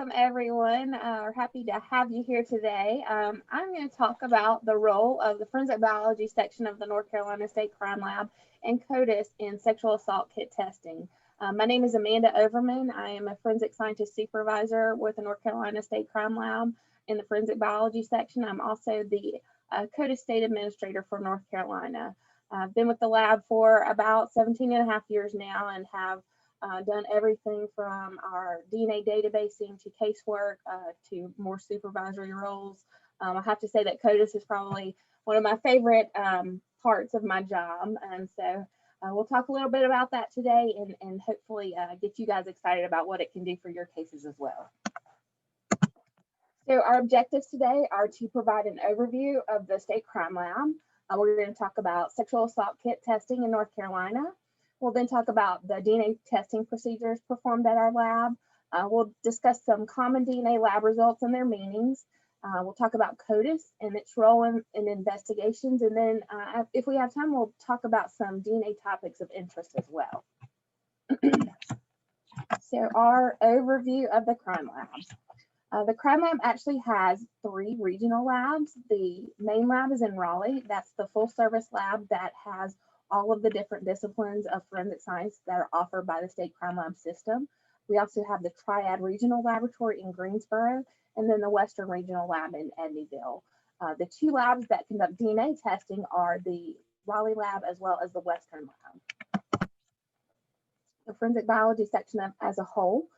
Welcome everyone. We're happy to have you here today. I'm going to talk about the role of the forensic biology section of the North Carolina State Crime Lab and CODIS in sexual assault kit testing. My name is Amanda Overman. I am a forensic scientist supervisor with the North Carolina State Crime Lab in the forensic biology section. I'm also the CODIS state administrator for North Carolina. I've been with the lab for about 17 and a half years now and have done everything from our DNA databasing to casework to more supervisory roles. I have to say that CODIS is probably one of my favorite parts of my job. And so we'll talk a little bit about that today and hopefully get you guys excited about what it can do for your cases as well. So our objectives today are to provide an overview of the State Crime Lab. We're going to talk about sexual assault kit testing in North Carolina. We'll then talk about the DNA testing procedures performed at our lab. We'll discuss some common DNA lab results and their meanings. We'll talk about CODIS and its role in investigations. And then if we have time, we'll talk about some DNA topics of interest as well. So our overview of the crime lab. The crime lab actually has 3 regional labs. The main lab is in Raleigh. That's the full service lab that has all of the different disciplines of forensic science that are offered by the State Crime Lab system. We also have the Triad Regional Laboratory in Greensboro, and then the Western Regional Lab in Edneyville. The 2 labs that conduct DNA testing are the Raleigh Lab as well as the Western Lab. The forensic biology section as a whole,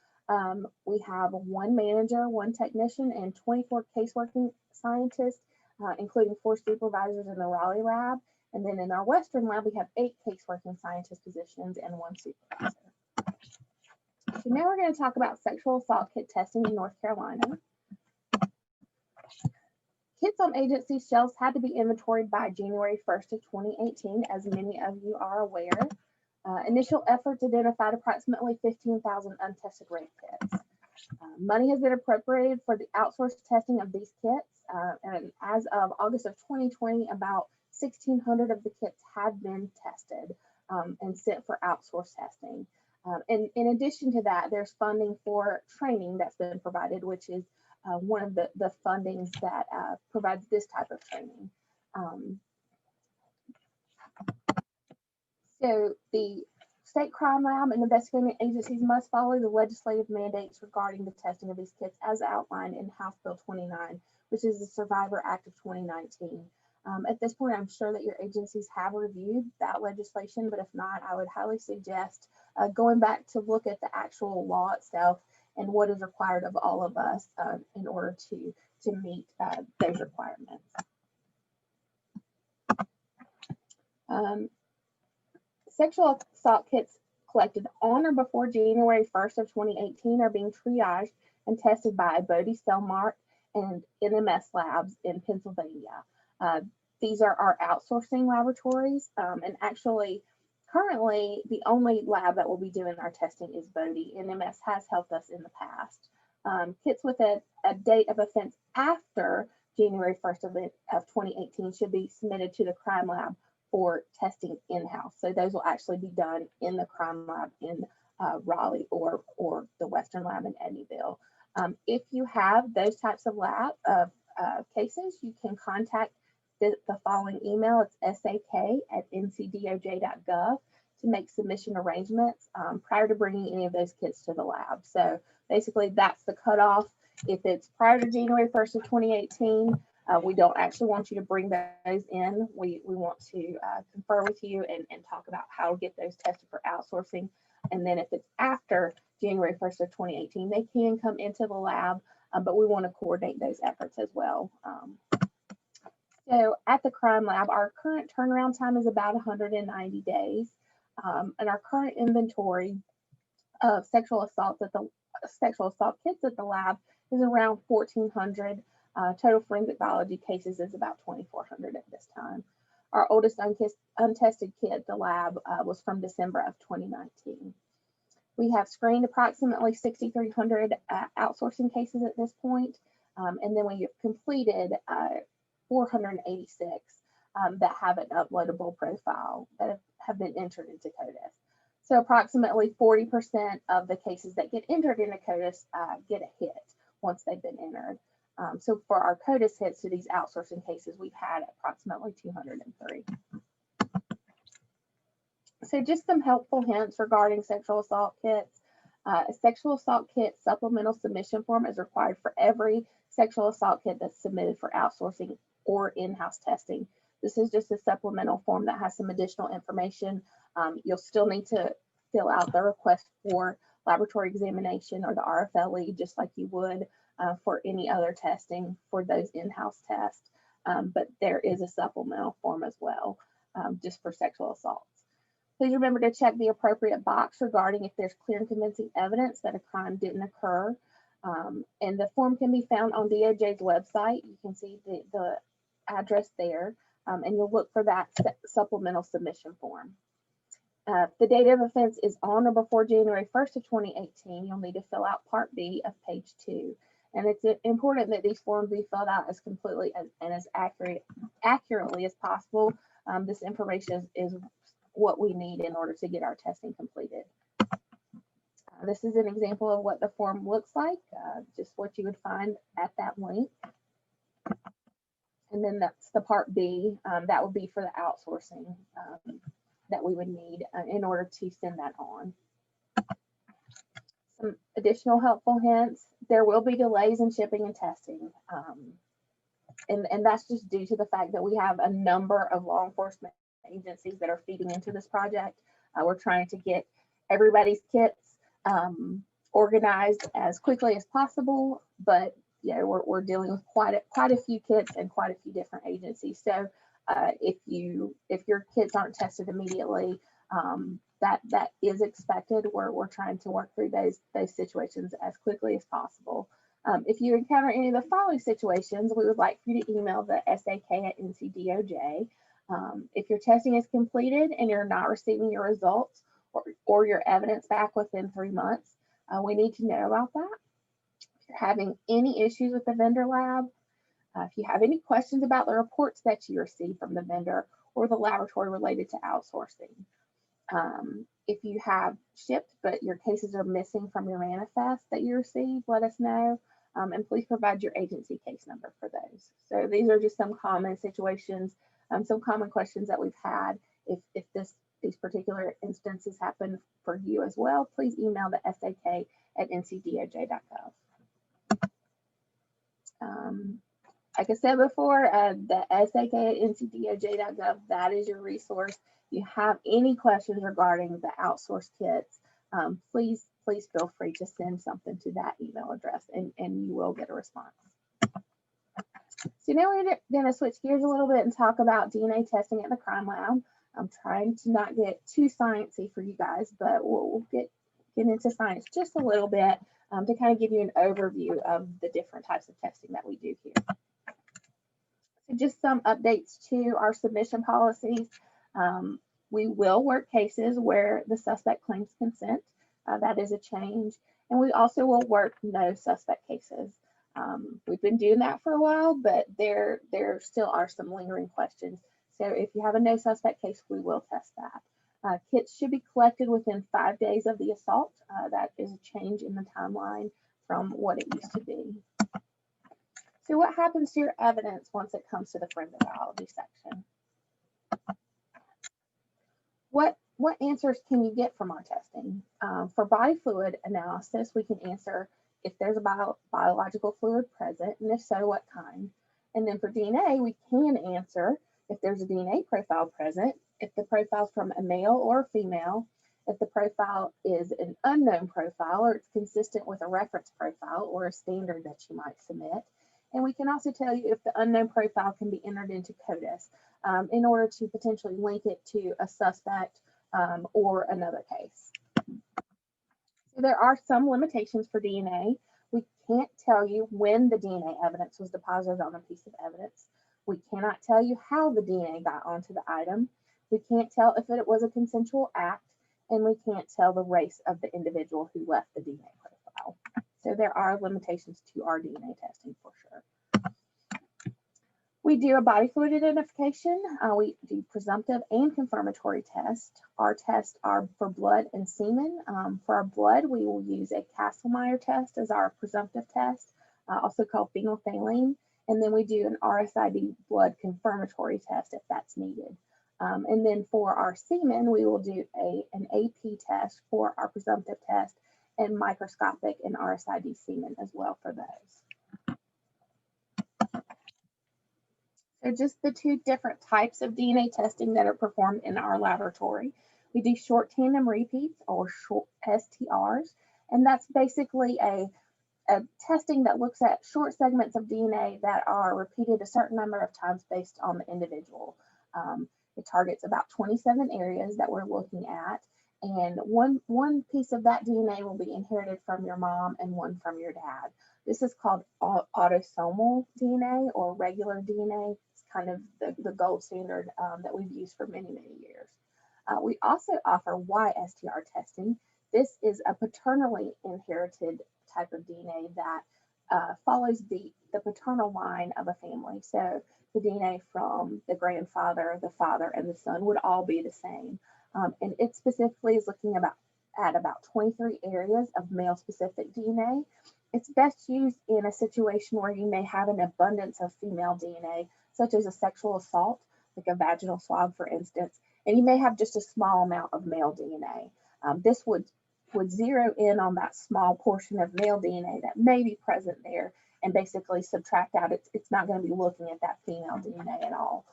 we have 1 manager, 1 technician, and 24 caseworking scientists, including 4 supervisors in the Raleigh Lab. And then in our Western Lab, we have 8 caseworking scientist positions and 1 supervisor. So now we're going to talk about sexual assault kit testing in North Carolina. Kits on agency shelves had to be inventoried by January 1st of 2018, as many of you are aware. Initial efforts identified approximately 15,000 untested rape kits. Money has been appropriated for the outsourced testing of these kits, and as of August of 2020, about 1,600 of the kits had been tested and sent for outsourced testing. And in addition to that, there's funding for training that's been provided, which is one of the fundings that provides this type of training. So the State Crime Lab and investigating agencies must follow the legislative mandates regarding the testing of these kits as outlined in House Bill 29, which is the Survivor Act of 2019. At this point, I'm sure that your agencies have reviewed that legislation, but if not, I would highly suggest going back to look at the actual law itself and what is required of all of us in order to meet those requirements. Sexual assault kits collected on or before January 1st of 2018 are being triaged and tested by Bodie Cellmark and NMS Labs in Pennsylvania. These are our outsourcing laboratories, and actually, currently, the only lab that will be doing our testing is Bodie. NMS has helped us in the past. Kits with a date of offense after January 1st of 2018 should be submitted to the crime lab for testing in-house. So those will actually be done in the crime lab in Raleigh or the Western Lab in Edneyville. If you have those types of cases, you can contact the following email. It's sak@ncdoj.gov to make submission arrangements prior to bringing any of those kits to the lab. So basically that's the cutoff. If it's prior to January 1st of 2018, we don't actually want you to bring those in. We want to confer with you and talk about how to get those tested for outsourcing. And then if it's after January 1st of 2018, they can come into the lab, but we want to coordinate those efforts as well. So at the crime lab, our current turnaround time is about 190 days. And our current inventory of sexual assault kits at the lab is around 1,400. Total forensic biology cases is about 2,400 at this time. Our oldest untested kit at the lab was from December of 2019. We have screened approximately 6,300 outsourcing cases at this point, and then we have completed 486 that have an uploadable profile that have been entered into CODIS. So approximately 40% of the cases that get entered into CODIS get a hit. once they've been entered. So for our CODIS hits to these outsourcing cases, we've had approximately 203. So just some helpful hints regarding sexual assault kits. A sexual assault kit supplemental submission form is required for every sexual assault kit that's submitted for outsourcing or in-house testing. This is just a supplemental form that has some additional information. You'll still need to fill out the request for laboratory examination or the RFLE, just like you would for any other testing for those in-house tests. But there is a supplemental form as well, just for sexual assaults. Please remember to check the appropriate box regarding if there's clear and convincing evidence that a crime didn't occur. And the form can be found on DOJ's website. You can see the address there, and you'll look for that supplemental submission form. If the date of offense is on or before January 1st of 2018, you'll need to fill out Part B of page 2. And it's important that these forms be filled out as completely and as accurately as possible. This information is what we need in order to get our testing completed. This is an example of what the form looks like, just what you would find at that link. And then that's the Part B, that would be for the outsourcing that we would need in order to send that on. Some additional helpful hints: there will be delays in shipping and testing. And that's just due to the fact that we have a number of law enforcement agencies that are feeding into this project. We're trying to get everybody's kits organized as quickly as possible, but yeah, we're dealing with quite a few kits and quite a few different agencies. So if your kits aren't tested immediately, that is expected. We're trying to work through those situations as quickly as possible. If you encounter any of the following situations, we would like for you to email the SAK at NCDOJ. If your testing is completed and you're not receiving your results or your evidence back within 3 months, we need to know about that. If you're having any issues with the vendor lab, if you have any questions about the reports that you receive from the vendor or the laboratory related to outsourcing, if you have shipped but your cases are missing from your manifest that you received, let us know, and please provide your agency case number for those. So these are just some common situations, some common questions that we've had. If these particular instances happen for you as well, please email the SAK at ncdoj.gov. Like I said before, the SAK at ncdoj.gov, that is your resource. If you have any questions regarding the outsourced kits, please feel free to send something to that email address and you will get a response. So now we're going to switch gears a little bit and talk about DNA testing at the crime lab. I'm trying to not get too sciencey for you guys, but we'll get into science just a little bit to kind of give you an overview of the different types of testing that we do here. So just some updates to our submission policies. We will work cases where the suspect claims consent. That is a change. And we also will work no suspect cases. We've been doing that for a while, but there still are some lingering questions. So if you have a no suspect case, we will test that. Kits should be collected within 5 days of the assault. That is a change in the timeline from what it used to be. So what happens to your evidence once it comes to the forensic biology section? What answers can you get from our testing? For body fluid analysis, we can answer if there's a biological fluid present, and if so, what kind. And then for DNA, we can answer if there's a DNA profile present, if the profile is from a male or a female, if the profile is an unknown profile or it's consistent with a reference profile or a standard that you might submit. And we can also tell you if the unknown profile can be entered into CODIS in order to potentially link it to a suspect or another case. So there are some limitations for DNA. We can't tell you when the DNA evidence was deposited on a piece of evidence. We cannot tell you how the DNA got onto the item. We can't tell if it was a consensual act, and we can't tell the race of the individual who left the DNA profile. So there are limitations to our DNA testing for sure. We do a body fluid identification. We do presumptive and confirmatory tests. Our tests are for blood and semen. For our blood, we will use a Kastle-Meyer test as our presumptive test. also called phenolphthalein. And then we do an RSID blood confirmatory test if that's needed. And then for our semen, we will do an AP test for our presumptive test and microscopic and RSID semen as well for those. So just the two different types of DNA testing that are performed in our laboratory. We do short tandem repeats or short STRs, and that's basically a testing that looks at short segments of DNA that are repeated a certain number of times based on the individual. It targets about 27 areas that we're looking at, and one piece of that DNA will be inherited from your mom and one from your dad. This is called autosomal DNA or regular DNA. It's kind of the gold standard that we've used for many, many years. We also offer YSTR testing. This is a paternally inherited type of DNA that follows the paternal line of a family. So the DNA from the grandfather, the father, and the son would all be the same. And it specifically is looking at about 23 areas of male-specific DNA. It's best used in a situation where you may have an abundance of female DNA, such as a sexual assault, like a vaginal swab, for instance, and you may have just a small amount of male DNA. This would zero in on that small portion of male DNA that may be present there and basically subtract out. It's not going to be looking at that female DNA at all.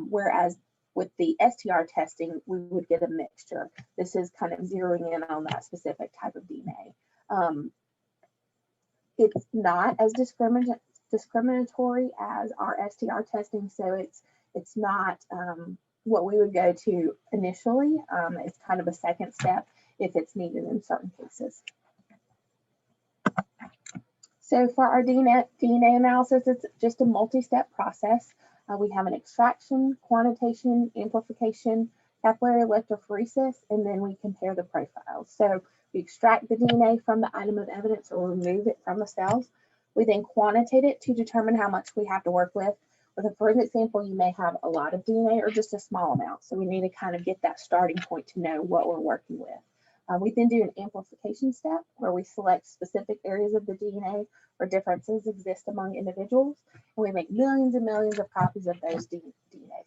Whereas with the STR testing, we would get a mixture. This is kind of zeroing in on that specific type of DNA. It's not as discriminatory as our STR testing, so it's not what we would go to initially. It's kind of a second step if it's needed in certain cases. So for our DNA analysis, it's just a multi-step process. We have an extraction, quantitation, amplification, capillary electrophoresis, and then we compare the profiles. So we extract the DNA from the item of evidence or remove it from the cells. We then quantitate it to determine how much we have to work with. With a forensic sample, you may have a lot of DNA or just a small amount. So we need to kind of get that starting point to know what we're working with. We then do an amplification step where we select specific areas of the DNA where differences exist among individuals, and we make millions and millions of copies of those DNA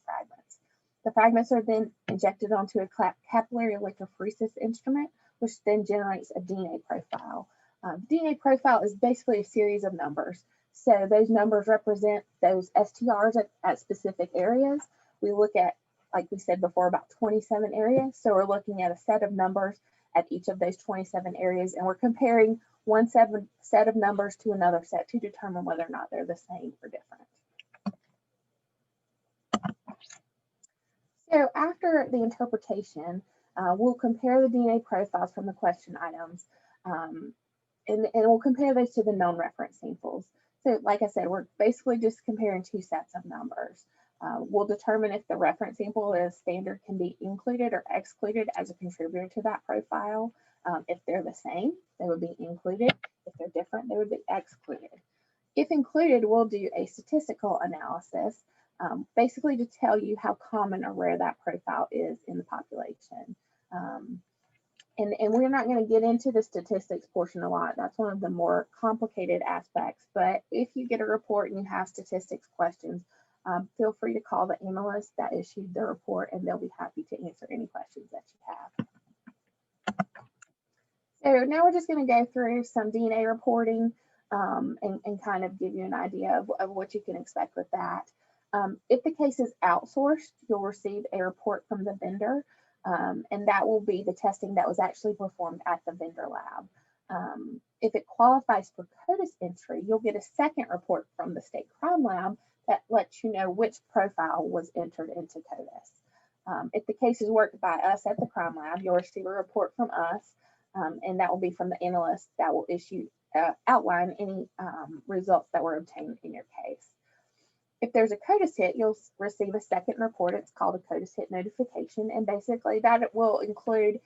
fragments. The fragments are then injected onto a capillary electrophoresis instrument, which then generates a DNA profile. DNA profile is basically a series of numbers. So those numbers represent those STRs at specific areas. We look at, like we said before, about 27 areas. So we're looking at a set of numbers at each of those 27 areas, and we're comparing one set of numbers to another set to determine whether or not they're the same or different. So after the interpretation, we'll compare the DNA profiles from the question items, and we'll compare those to the known reference samples. So like I said, we're basically just comparing two sets of numbers. We'll determine if the reference sample is standard can be included or excluded as a contributor to that profile. If they're the same, they would be included. If they're different, they would be excluded. If included, we'll do a statistical analysis, basically to tell you how common or rare that profile is in the population. And we're not going to get into the statistics portion a lot. That's one of the more complicated aspects. But if you get a report and you have statistics questions, feel free to call the analyst that issued the report, and they'll be happy to answer any questions that you have. So now we're just going to go through some DNA reporting and kind of give you an idea of what you can expect with that. If the case is outsourced, you'll receive a report from the vendor, and that will be the testing that was actually performed at the vendor lab. If it qualifies for CODIS entry, you'll get a second report from the state crime lab that lets you know which profile was entered into CODIS. If the case is worked by us at the crime lab, you'll receive a report from us, and that will be from the analyst that will outline any results that were obtained in your case. If there's a CODIS hit, you'll receive a second report. It's called a CODIS hit notification, and basically that will include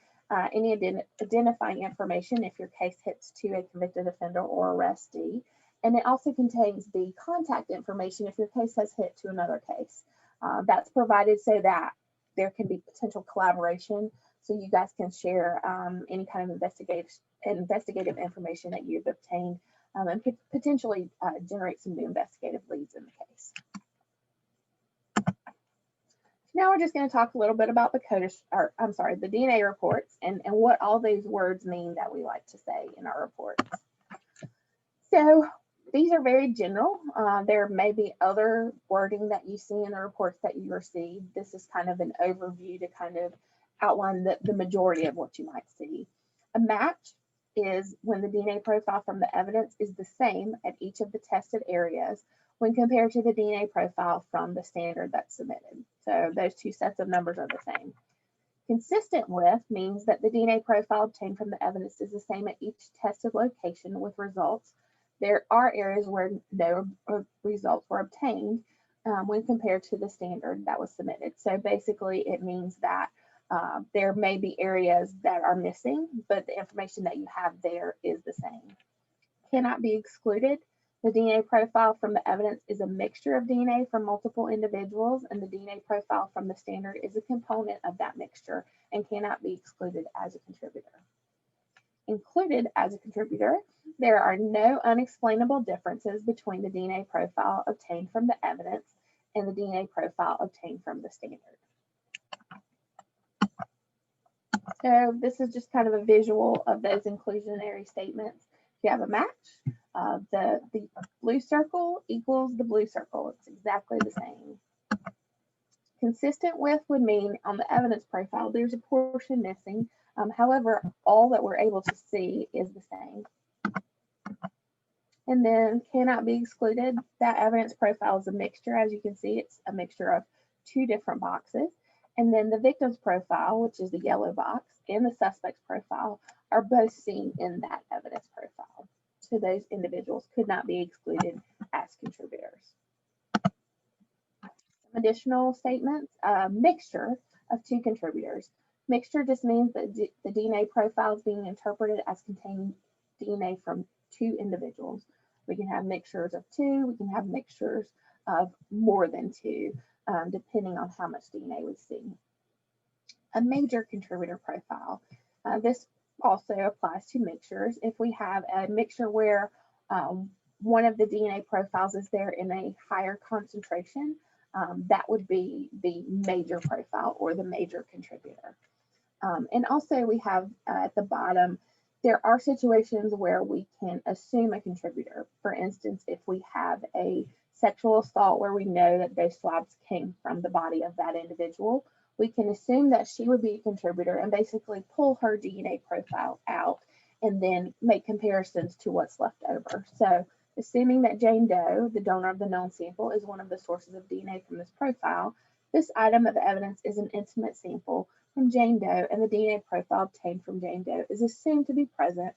any identifying information if your case hits to a convicted offender or arrestee. And it also contains the contact information if your case has hit to another case. That's provided so that there can be potential collaboration, so you guys can share any kind of investigative information that you've obtained and potentially generate some new investigative leads in the case. Now we're just going to talk a little bit about the the DNA reports and what all these words mean that we like to say in our reports. So these are very general. There may be other wording that you see in the reports that you receive. This is kind of an overview to kind of outline the majority of what you might see. A match is when the DNA profile from the evidence is the same at each of the tested areas when compared to the DNA profile from the standard that's submitted. So those two sets of numbers are the same. Consistent with means that the DNA profile obtained from the evidence is the same at each tested location with results. There are areas where no results were obtained when compared to the standard that was submitted. So basically it means that there may be areas that are missing, but the information that you have there is the same. Cannot be excluded. The DNA profile from the evidence is a mixture of DNA from multiple individuals, and the DNA profile from the standard is a component of that mixture and cannot be excluded as a contributor. Included as a contributor, there are no unexplainable differences between the DNA profile obtained from the evidence and the DNA profile obtained from the standard. So this is just kind of a visual of those inclusionary statements. If you have a match, the blue circle equals the blue circle. It's exactly the same. Consistent with would mean on the evidence profile, there's a portion missing. However, all that we're able to see is the same. And then cannot be excluded. That evidence profile is a mixture. As you can see, it's a mixture of two different boxes. And then the victim's profile, which is the yellow box, and the suspect's profile are both seen in that evidence profile. So those individuals could not be excluded as contributors. Some additional statements, mixture of two contributors. Mixture just means that the DNA profile is being interpreted as containing DNA from two individuals. We can have mixtures of two, we can have mixtures of more than two, depending on how much DNA we see. A major contributor profile. This also applies to mixtures. If we have a mixture where one of the DNA profiles is there in a higher concentration, that would be the major profile or the major contributor. And also we have at the bottom, there are situations where we can assume a contributor. For instance, if we have a sexual assault where we know that those swabs came from the body of that individual, we can assume that she would be a contributor and basically pull her DNA profile out and then make comparisons to what's left over. So assuming that Jane Doe, the donor of the known sample, is one of the sources of DNA from this profile, this item of evidence is an intimate sample from Jane Doe, and the DNA profile obtained from Jane Doe is assumed to be present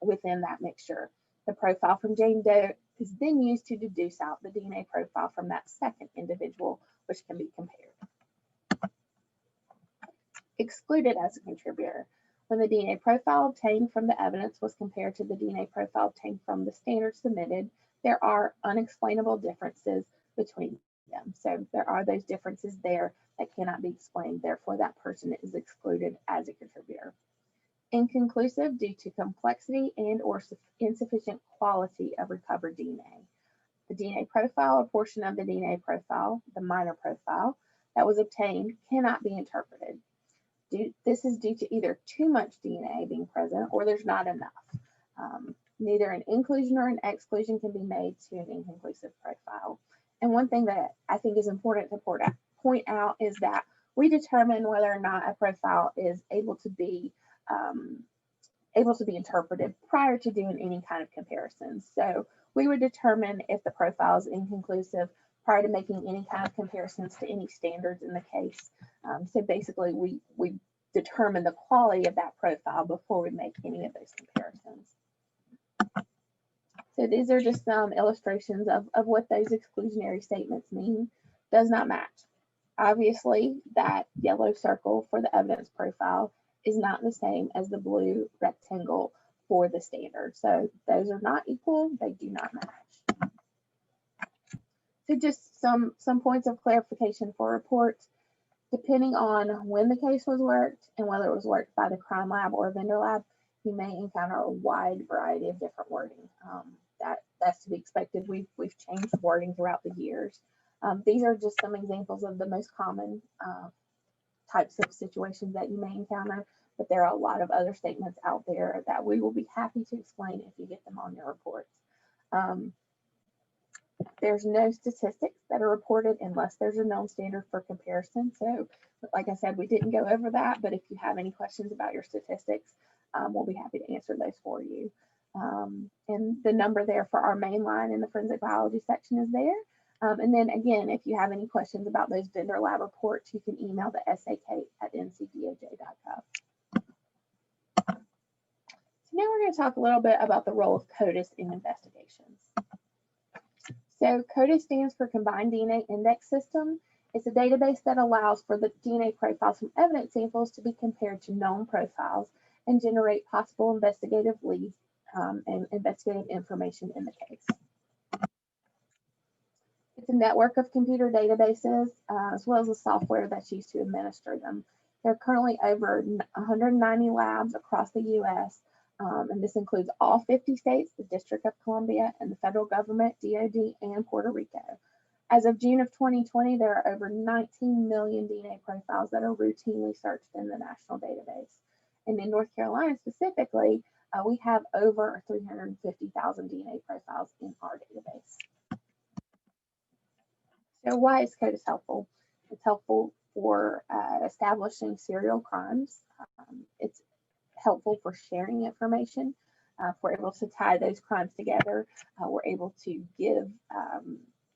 within that mixture. The profile from Jane Doe is then used to deduce out the DNA profile from that second individual, which can be compared. Excluded as a contributor. When the DNA profile obtained from the evidence was compared to the DNA profile obtained from the standard submitted, there are unexplainable differences between them. So there are those differences there that cannot be explained. Therefore, that person is excluded as a contributor. Inconclusive due to complexity and or insufficient quality of recovered DNA. The DNA profile, a portion of the DNA profile, the minor profile, that was obtained cannot be interpreted. This is due to either too much DNA being present or there's not enough. Neither an inclusion or an exclusion can be made to an inconclusive profile. And one thing that I think is important to point out is that we determine whether or not a profile is able to be interpreted prior to doing any kind of comparisons. So we would determine if the profile is inconclusive prior to making any kind of comparisons to any standards in the case. So basically, we determine the quality of that profile before we make any of those comparisons. So these are just some illustrations of what those exclusionary statements mean. Does not match. Obviously, that yellow circle for the evidence profile is not the same as the blue rectangle for the standard. So those are not equal, they do not match. So just some points of clarification for reports. Depending on when the case was worked and whether it was worked by the crime lab or vendor lab, you may encounter a wide variety of different wording. That's to be expected. We've changed wording throughout the years. These are just some examples of the most common types of situations that you may encounter, but there are a lot of other statements out there that we will be happy to explain if you get them on your reports. There's no statistics that are reported unless there's a known standard for comparison. So like I said, we didn't go over that, but if you have any questions about your statistics, we'll be happy to answer those for you. And the number there for our main line in the forensic biology section is there. And then again, if you have any questions about those vendor lab reports, you can email the sak@ncdoj.gov. So now we're going to talk a little bit about the role of CODIS in investigations. So CODIS stands for Combined DNA Index System. It's a database that allows for the DNA profiles from evidence samples to be compared to known profiles and generate possible investigative leads and investigative information in the case. It's a network of computer databases as well as the software that's used to administer them. There are currently over 190 labs across the U.S., and this includes all 50 states, the District of Columbia, and the federal government, DoD, and Puerto Rico. As of June of 2020, there are over 19 million DNA profiles that are routinely searched in the national database. And in North Carolina specifically, we have over 350,000 DNA profiles in our database. So why is CODIS helpful? It's helpful for establishing serial crimes. It's helpful for sharing information. If we're able to tie those crimes together, we're able to give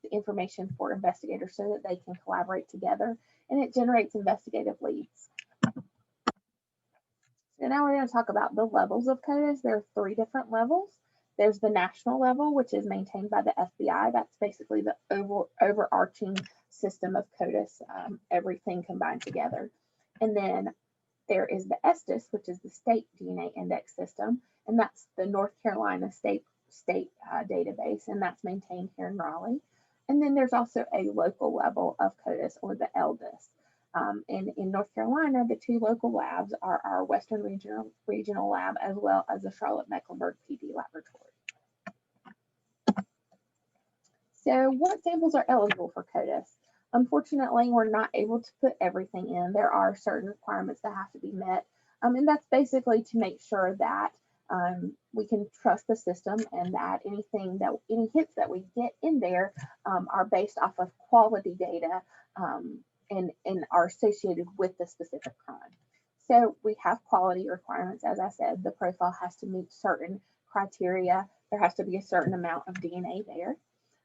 the information for investigators so that they can collaborate together, and it generates investigative leads. So now we're going to talk about the levels of CODIS. There are 3 different levels. There's the national level, which is maintained by the FBI. That's basically the overarching system of CODIS, everything combined together. And then there is the ESTIS, which is the state DNA index system, and that's the North Carolina state database, and that's maintained here in Raleigh. And then there's also a local level of CODIS, or the LDIS. And in North Carolina, the 2 local labs are our Western Regional Lab as well as the Charlotte-Mecklenburg PD Laboratory. So what samples are eligible for CODIS? Unfortunately, we're not able to put everything in. There are certain requirements that have to be met. And that's basically to make sure that we can trust the system and that any hits that we get in there are based off of quality data and are associated with the specific crime. So we have quality requirements. As I said, the profile has to meet certain criteria. There has to be a certain amount of DNA there.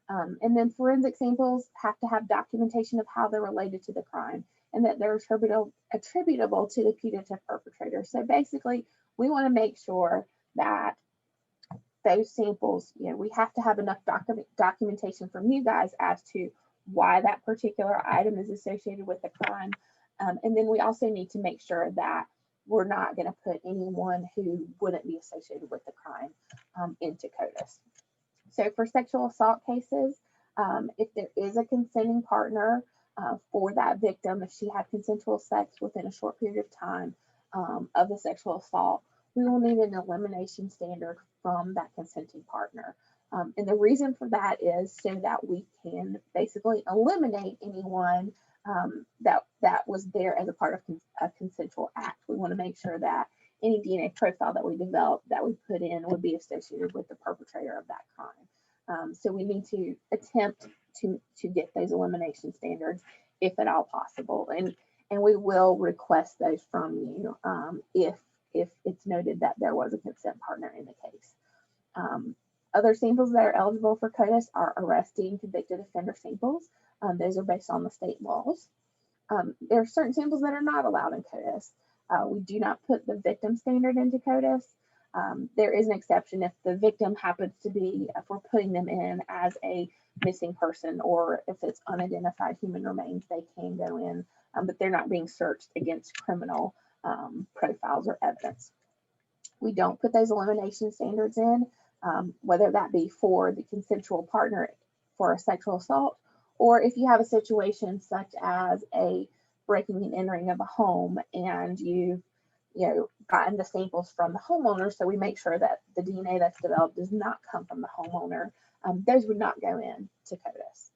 And then forensic samples have to have documentation of how they're related to the crime and that they're attributable to the putative perpetrator. So basically, we want to make sure that those samples, we have to have enough documentation from you guys as to why that particular item is associated with the crime. And then we also need to make sure that we're not going to put anyone who wouldn't be associated with the crime into CODIS. So for sexual assault cases, if there is a consenting partner for that victim, if she had consensual sex within a short period of time of the sexual assault, we will need an elimination standard from that consenting partner. And the reason for that is so that we can basically eliminate anyone that was there as a part of a consensual act. We want to make sure that any DNA profile that we develop, that we put in, would be associated with the perpetrator of that crime. So we need to attempt to get those elimination standards if at all possible. And we will request those from you if it's noted that there was a consent partner in the case. Other samples that are eligible for CODIS are arrestee and convicted offender samples. Those are based on the state laws. There are certain samples that are not allowed in CODIS. We do not put the victim standard into CODIS. There is an exception if the victim happens to be, if we're putting them in as a missing person, or if it's unidentified human remains, they can go in, but they're not being searched against criminal profiles or evidence. We don't put those elimination standards in, whether that be for the consensual partner for a sexual assault, or if you have a situation such as a breaking and entering of a home and you've gotten the samples from the homeowner, so we make sure that the DNA that's developed does not come from the homeowner. Those would not go in to CODIS.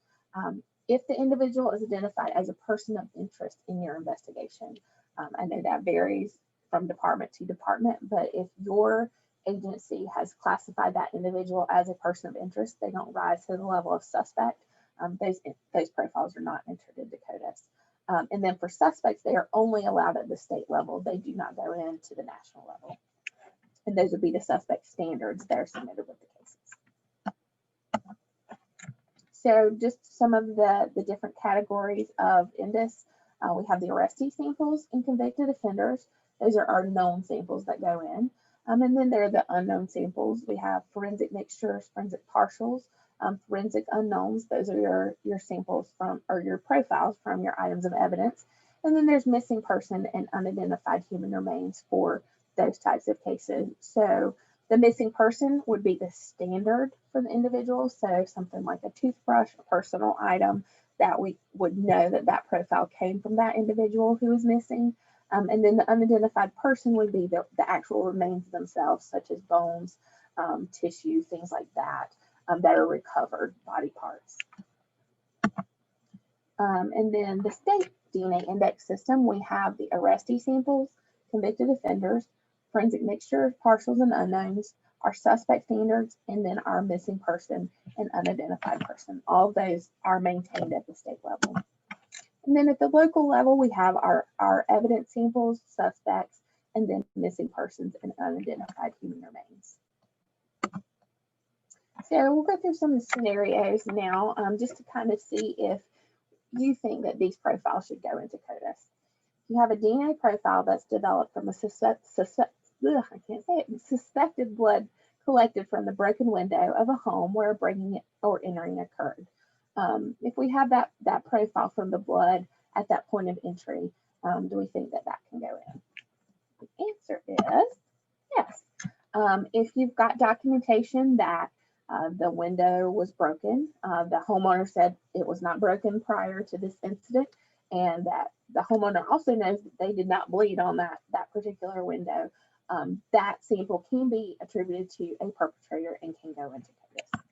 If the individual is identified as a person of interest in your investigation, I know that varies from department to department, but if your agency has classified that individual as a person of interest, they don't rise to the level of suspect. Those profiles are not entered into CODIS. And then for suspects, they are only allowed at the state level. They do not go into the national level. And those would be the suspect standards that are submitted with the cases. So just some of the different categories of INDIS. We have the arrestee samples and convicted offenders. Those are our known samples that go in. And then there are the unknown samples. We have forensic mixtures, forensic partials, forensic unknowns. Those are your samples from, or your profiles from your items of evidence. And then there's missing person and unidentified human remains for those types of cases. So the missing person would be the standard for the individual. So something like a toothbrush, a personal item that we would know that that profile came from that individual who is missing. And then the unidentified person would be the actual remains themselves, such as bones, tissue, things like that, that are recovered body parts. And then the state DNA index system, we have the arrestee samples, convicted offenders, forensic mixtures, partials and unknowns, our suspect standards, and then our missing person and unidentified person. All of those are maintained at the state level. And then at the local level, we have our evidence samples, suspects, and then missing persons and unidentified human remains. So we'll go through some of the scenarios now, just to kind of see if you think that these profiles should go into CODIS. You have a DNA profile that's developed from a suspected blood collected from the broken window of a home where a breaking or entering occurred. If we have that profile from the blood at that point of entry, do we think that can go in? The answer is yes. If you've got documentation that the window was broken, the homeowner said it was not broken prior to this incident, and that the homeowner also knows that they did not bleed on that particular window, that sample can be attributed to a perpetrator and can go into CODIS.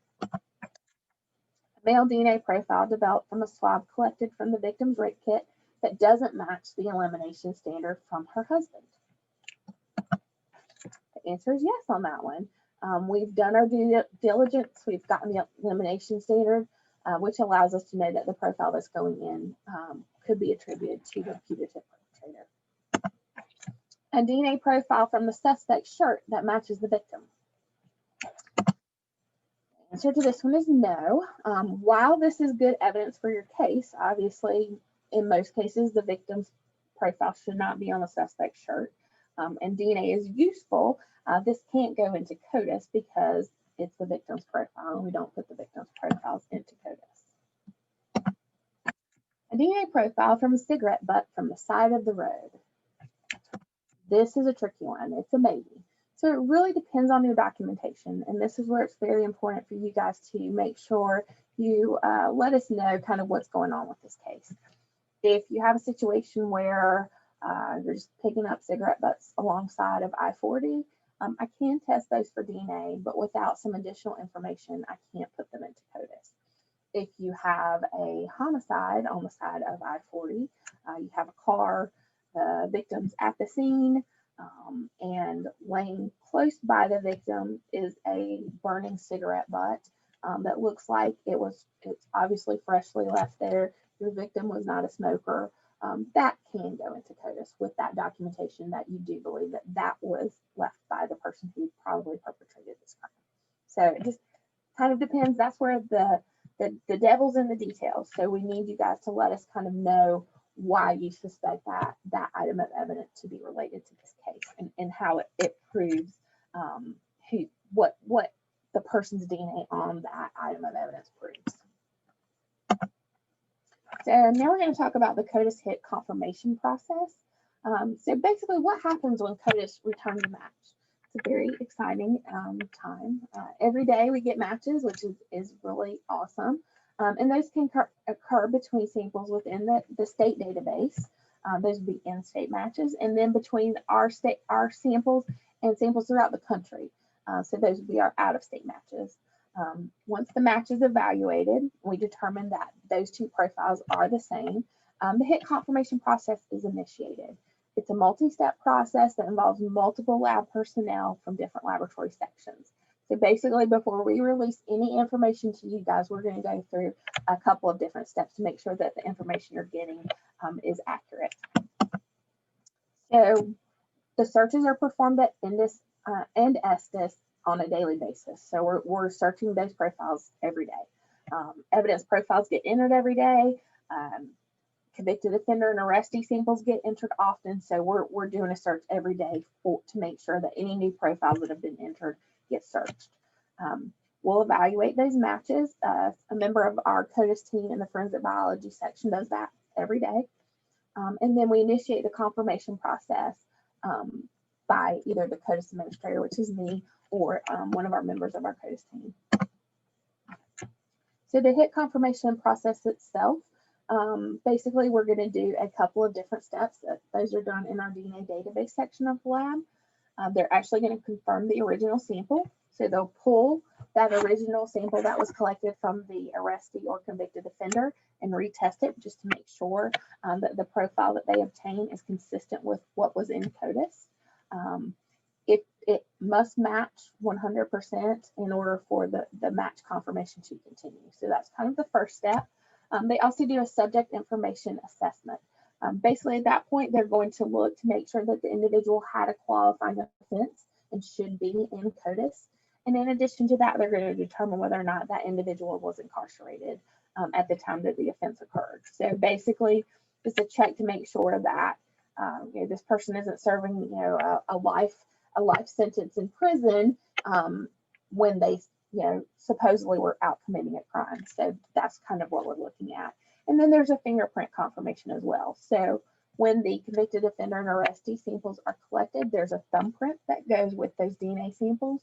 Male DNA profile developed from a swab collected from the victim's rape kit that doesn't match the elimination standard from her husband. The answer is yes on that one. We've done our due diligence. We've gotten the elimination standard, which allows us to know that the profile that's going in could be attributed to the putative perpetrator. A DNA profile from the suspect's shirt that matches the victim. The answer to this one is no. While this is good evidence for your case, obviously, in most cases, the victim's profile should not be on the suspect's shirt. And DNA is useful. This can't go into CODIS because it's the victim's profile, and we don't put the victim's profiles into CODIS. A DNA profile from a cigarette butt from the side of the road. This is a tricky one. It's a maybe. So it really depends on your documentation, and this is where it's very important for you guys to make sure you let us know kind of what's going on with this case. If you have a situation where you're just picking up cigarette butts alongside of I-40, I can test those for DNA, but without some additional information, I can't put them into CODIS. If you have a homicide on the side of I-40, you have a car, the victim's at the scene, and laying close by the victim is a burning cigarette butt that looks like it's obviously freshly left there. Your victim was not a smoker. That can go into CODIS with that documentation that you do believe that was left by the person who probably perpetrated this crime. So it just kind of depends. That's where the devil's in the details. So we need you guys to let us kind of know why you suspect that item of evidence to be related to this case, and how it proves what the person's DNA on that item of evidence proves. So now we're going to talk about the CODIS hit confirmation process. So basically what happens when CODIS returns a match? It's a very exciting time. Every day we get matches, which is really awesome. And those can occur between samples within the state database. Those would be in-state matches, and then between our samples and samples throughout the country. So those would be our out-of-state matches. Once the match is evaluated, we determine that those two profiles are the same. The HIT confirmation process is initiated. It's a multi-step process that involves multiple lab personnel from different laboratory sections. So basically, before we release any information to you guys, we're going to go through a couple of different steps to make sure that the information you're getting is accurate. So the searches are performed at Indus and Estes on a daily basis. So we're searching those profiles every day. Evidence profiles get entered every day. Convicted offender and arrestee samples get entered often. So we're doing a search every day to make sure that any new profiles that have been entered get searched. We'll evaluate those matches. A member of our CODIS team in the forensic biology section does that every day. And then we initiate the confirmation process by either the CODIS administrator, which is me, or one of our members of our CODIS team. So the HIT confirmation process itself, basically we're going to do a couple of different steps. Those are done in our DNA database section of the lab. They're actually going to confirm the original sample. So they'll pull that original sample that was collected from the arrestee or convicted offender and retest it just to make sure that the profile that they obtain is consistent with what was in CODIS. It must match 100% in order for the match confirmation to continue. So that's kind of the first step. They also do a subject information assessment. Basically, at that point, they're going to look to make sure that the individual had a qualifying offense and should be in CODIS. And in addition to that, they're going to determine whether or not that individual was incarcerated at the time that the offense occurred. So basically, it's a check to make sure that this person isn't serving a life sentence in prison when they supposedly were out committing a crime. So that's kind of what we're looking at. And then there's a fingerprint confirmation as well. So when the convicted offender and arrestee samples are collected, there's a thumbprint that goes with those DNA samples.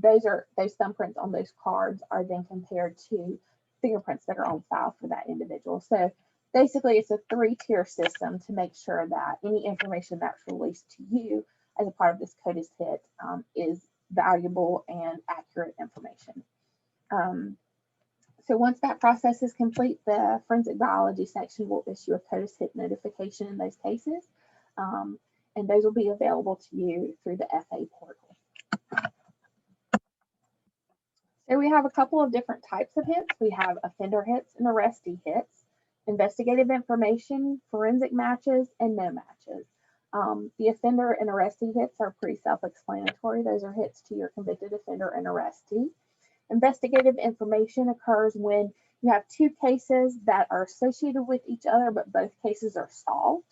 Those thumbprints on those cards are then compared to fingerprints that are on file for that individual. So basically, it's a 3-tier system to make sure that any information that's released to you as a part of this CODIS HIT is valuable and accurate information. So once that process is complete, the forensic biology section will issue a CODIS HIT notification in those cases, and those will be available to you through the FA portal. So we have a couple of different types of hits. We have offender hits and arrestee hits, investigative information, forensic matches, and no matches. The offender and arrestee hits are pretty self-explanatory. Those are hits to your convicted offender and arrestee. Investigative information occurs when you have two cases that are associated with each other, but both cases are solved.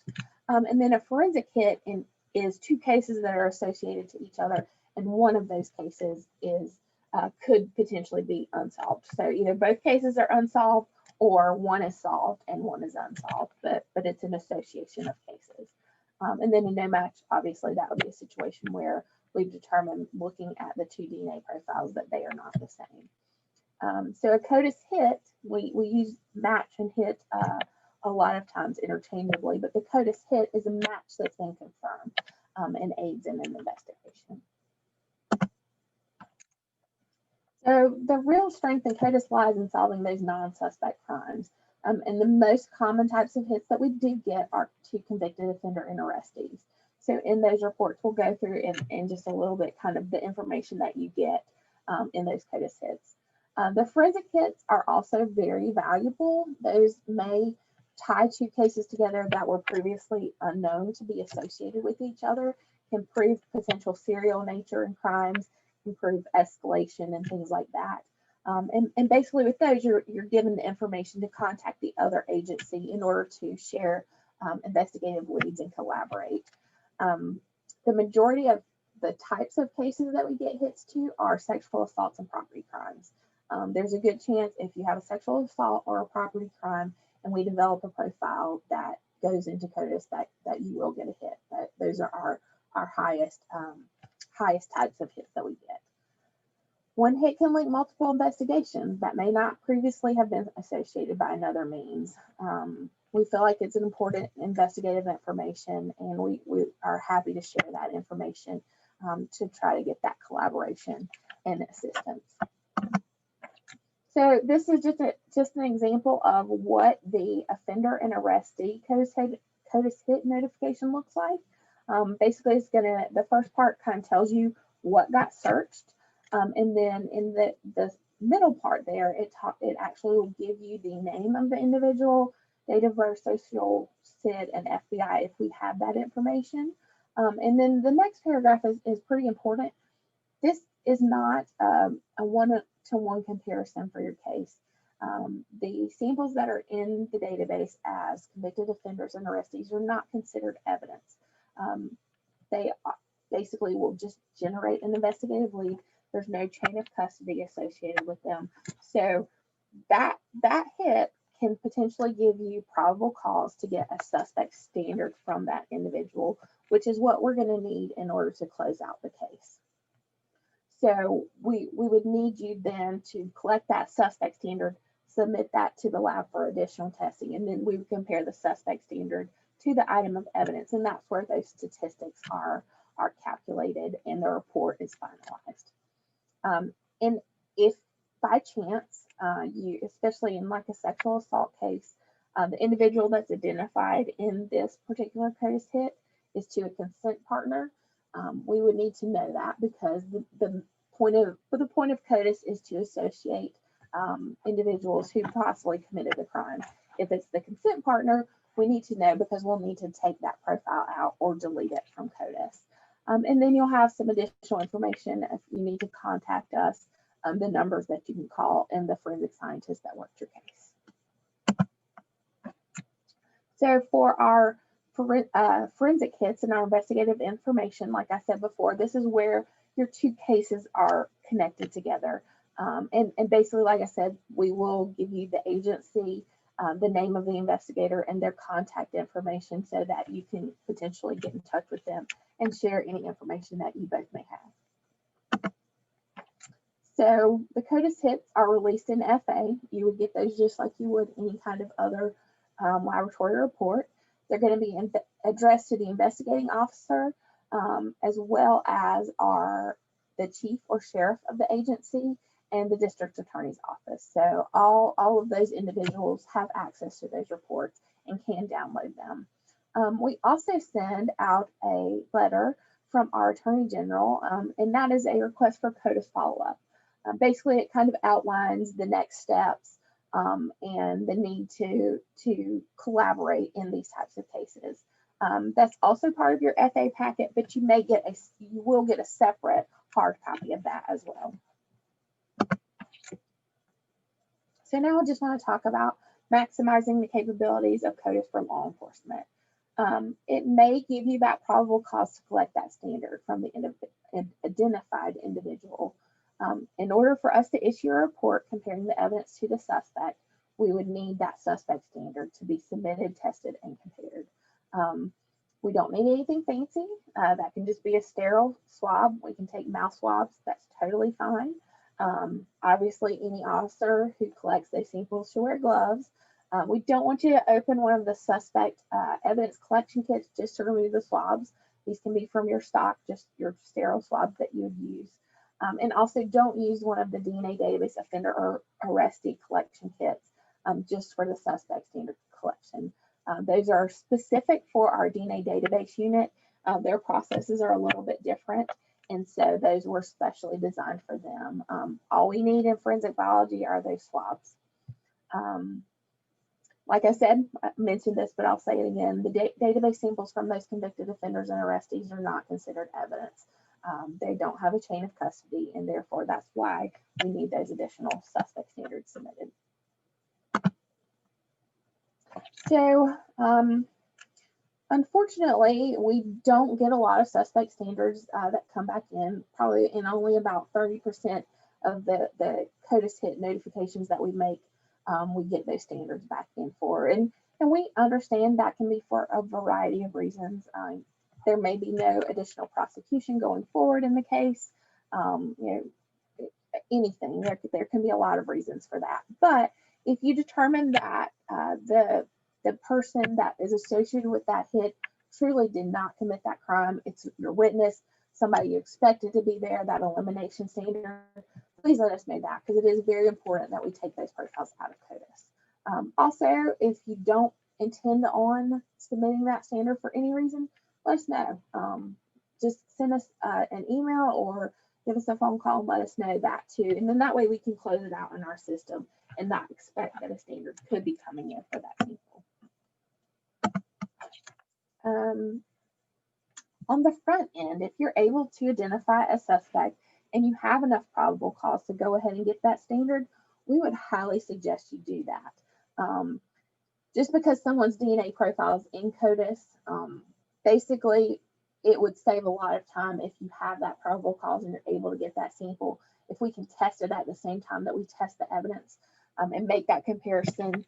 And then a forensic hit is two cases that are associated to each other, and one of those cases could potentially be unsolved. So either both cases are unsolved, or one is solved and one is unsolved, but it's an association of cases. And then a no match, obviously, that would be a situation where we've determined, looking at the two DNA profiles, that they are not the same. So a CODIS hit, we use match and hit a lot of times interchangeably, but the CODIS hit is a match that's been confirmed and aids in an investigation. So the real strength in CODIS lies in solving those non-suspect crimes. And the most common types of hits that we do get are to convicted offender and arrestees. So in those reports, we'll go through in just a little bit kind of the information that you get in those CODIS hits. The forensic hits are also very valuable. Those may tie two cases together that were previously unknown to be associated with each other, can prove potential serial nature in crimes, improve escalation and things like that. And basically with those, you're given the information to contact the other agency in order to share investigative leads and collaborate. The majority of the types of cases that we get hits to are sexual assaults and property crimes. There's a good chance if you have a sexual assault or a property crime and we develop a profile that goes into CODIS that you will get a hit. Those are our highest types of hits that we get. One hit can link multiple investigations that may not previously have been associated by another means. We feel like it's an important investigative information, and we are happy to share that information to try to get that collaboration and assistance. So this is just an example of what the offender and arrestee CODIS hit notification looks like. Basically, the first part kind of tells you what got searched, and then in the middle part there, it actually will give you the name of the individual, date of birth, social, SID, and FBI if we have that information. And then the next paragraph is pretty important. This is not a one-to-one comparison for your case. The samples that are in the database as convicted offenders and arrestees are not considered evidence. They basically will just generate an investigative lead. There's no chain of custody associated with them. So that hit can potentially give you probable cause to get a suspect standard from that individual, which is what we're going to need in order to close out the case. So we would need you then to collect that suspect standard, submit that to the lab for additional testing, and then we would compare the suspect standard to the item of evidence, and that's where those statistics are calculated and the report is finalized. And if by chance, especially in like a sexual assault case, the individual that's identified in this particular CODIS hit is to a consent partner, we would need to know that, because the point of CODIS is to associate individuals who possibly committed the crime. If it's the consent partner, we need to know, because we'll need to take that profile out or delete it from CODIS. And then you'll have some additional information if you need to contact us, the numbers that you can call, and the forensic scientists that worked your case. So for our forensic hits and our investigative information, like I said before, this is where your two cases are connected together. And basically, like I said, we will give you the agency, the name of the investigator, and their contact information so that you can potentially get in touch with them and share any information that you both may have. So the CODIS hits are released in FA. You would get those just like you would any kind of other laboratory report. They're going to be addressed to the investigating officer, as well as the chief or sheriff of the agency and the district attorney's office. So all of those individuals have access to those reports and can download them. We also send out a letter from our attorney general, and that is a request for CODIS follow-up. Basically, it kind of outlines the next steps and the need to collaborate in these types of cases. That's also part of your FA packet, but you will get a separate hard copy of that as well. So now I just want to talk about maximizing the capabilities of CODIS for law enforcement. It may give you that probable cause to collect that standard from the identified individual. In order for us to issue a report comparing the evidence to the suspect, we would need that suspect standard to be submitted, tested, and compared. We don't need anything fancy. That can just be a sterile swab. We can take mouth swabs. That's totally fine. Obviously, any officer who collects those samples should wear gloves. We don't want you to open one of the suspect evidence collection kits just to remove the swabs. These can be from your stock, just your sterile swabs that you would use. And also don't use one of the DNA database offender or arrestee collection kits just for the suspect standard collection. Those are specific for our DNA database unit. Their processes are a little bit different, and so those were specially designed for them. All we need in forensic biology are those swabs. Like I said, I mentioned this, but I'll say it again. The database samples from those convicted offenders and arrestees are not considered evidence. They don't have a chain of custody, and therefore that's why we need those additional suspect standards submitted. So unfortunately, we don't get a lot of suspect standards that come back in, probably in only about 30% of the CODIS hit notifications that we make, we get those standards back in for. And we understand that can be for a variety of reasons. There may be no additional prosecution going forward in the case. anything. There can be a lot of reasons for that. But if you determine that the person that is associated with that hit truly did not commit that crime, it's your witness, somebody you expected to be there, that elimination standard, please let us know that, because it is very important that we take those profiles out of CODIS. Also, if you don't intend on submitting that standard for any reason, let us know. Just send us an email or give us a phone call and let us know that too. And then that way we can close it out in our system and not expect that a standard could be coming in for that sample. On the front end, if you're able to identify a suspect and you have enough probable cause to go ahead and get that standard, we would highly suggest you do that. Just because someone's DNA profile is in CODIS, basically it would save a lot of time if you have that probable cause and you're able to get that sample. If we can test it at the same time that we test the evidence and make that comparison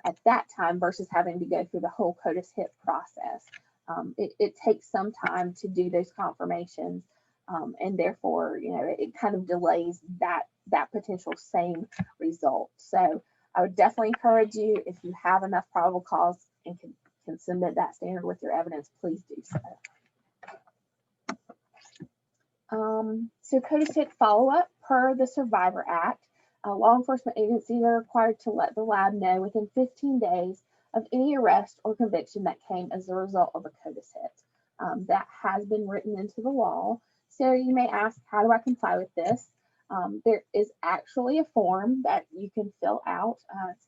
at that time versus having to go through the whole CODIS hit process. It takes some time to do those confirmations, and therefore, it kind of delays that potential same result. So I would definitely encourage you, if you have enough probable cause and can submit that standard with your evidence, please do so. So CODIS hit follow-up per the Survivor Act. Law enforcement agencies are required to let the lab know within 15 days of any arrest or conviction that came as a result of a CODIS hit. That has been written into the law. So you may ask, how do I comply with this? There is actually a form that you can fill out.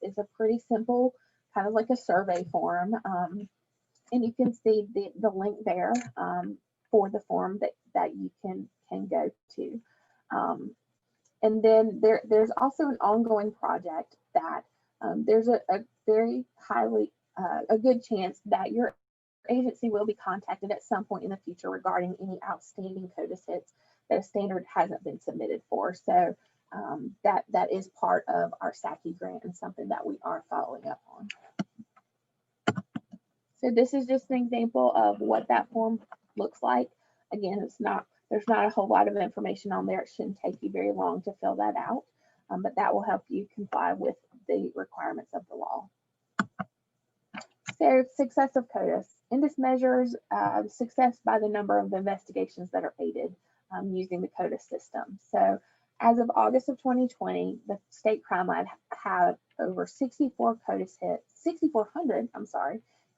It's a pretty simple, kind of like a survey form. And you can see the link there for the form that you can go to. And then there's also an ongoing project that there's a very highly, a good chance that your agency will be contacted at some point in the future regarding any outstanding CODIS hits that a standard hasn't been submitted for. So that is part of our SACI grant and something that we are following up on. So this is just an example of what that form looks like. Again, there's not a whole lot of information on there. It shouldn't take you very long to fill that out, but that will help you comply with the requirements of the law. So success of CODIS. INDIS measures success by the number of investigations that are aided using the CODIS system. So as of August of 2020, the State Crime Lab had over 6,400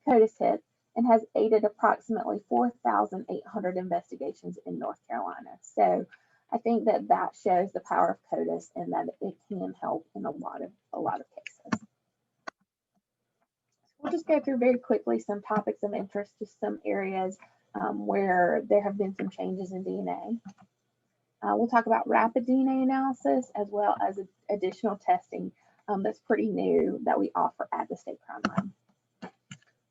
CODIS hits, and has aided approximately 4,800 investigations in North Carolina. So I think that shows the power of CODIS and that it can help in a lot of cases. We'll just go through very quickly some topics of interest, just some areas where there have been some changes in DNA. We'll talk about rapid DNA analysis as well as additional testing that's pretty new that we offer at the State Crime Lab.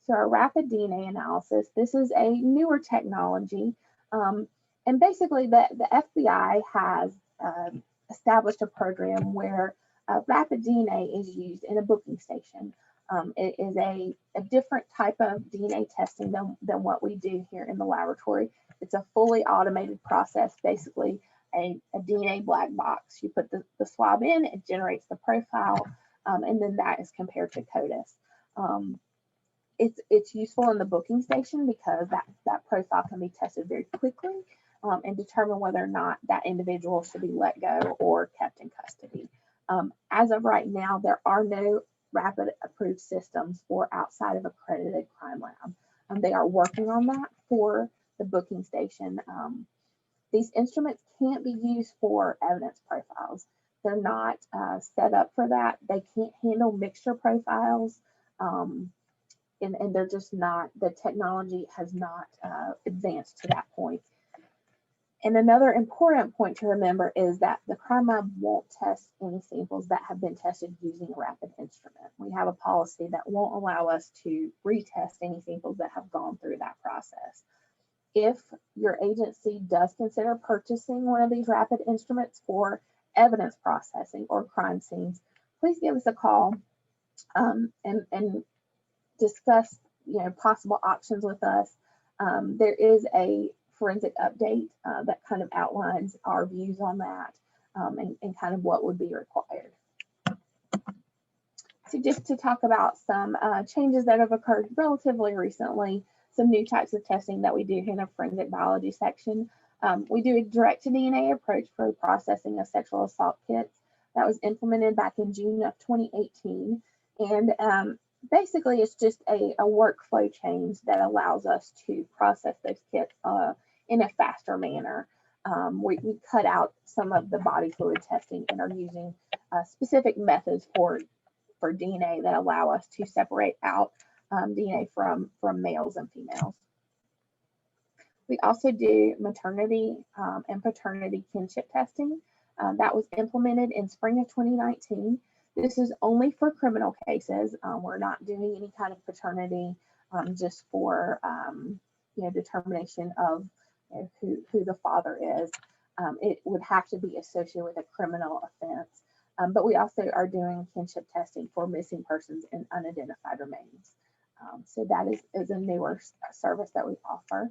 So our rapid DNA analysis, this is a newer technology. And basically the FBI has established a program where rapid DNA is used in a booking station. It is a different type of DNA testing than what we do here in the laboratory. It's a fully automated process, basically a DNA black box. You put the swab in, it generates the profile, and then that is compared to CODIS. It's useful in the booking station because that profile can be tested very quickly and determine whether or not that individual should be let go or kept in custody. As of right now, there are no rapid approved systems for outside of accredited crime lab. They are working on that for the booking station. These instruments can't be used for evidence profiles. They're not set up for that. They can't handle mixture profiles. And they're just not, the technology has not advanced to that point. And another important point to remember is that the crime lab won't test any samples that have been tested using a rapid instrument. We have a policy that won't allow us to retest any samples that have gone through that process. If your agency does consider purchasing one of these rapid instruments for evidence processing or crime scenes, please give us a call and discuss possible options with us. There is a forensic update that kind of outlines our views on that. and kind of what would be required. So just to talk about some changes that have occurred relatively recently, some new types of testing that we do here in the forensic biology section. We do a direct-to-DNA approach for processing of sexual assault kits. That was implemented back in June of 2018. And basically, it's just a workflow change that allows us to process those kits in a faster manner. We cut out some of the body fluid testing and are using specific methods for DNA that allow us to separate out DNA from males and females. We also do maternity and paternity kinship testing. That was implemented in spring of 2019. This is only for criminal cases. We're not doing any kind of paternity just for determination of who the father is. It would have to be associated with a criminal offense. But we also are doing kinship testing for missing persons and unidentified remains. So that is a newer service that we offer.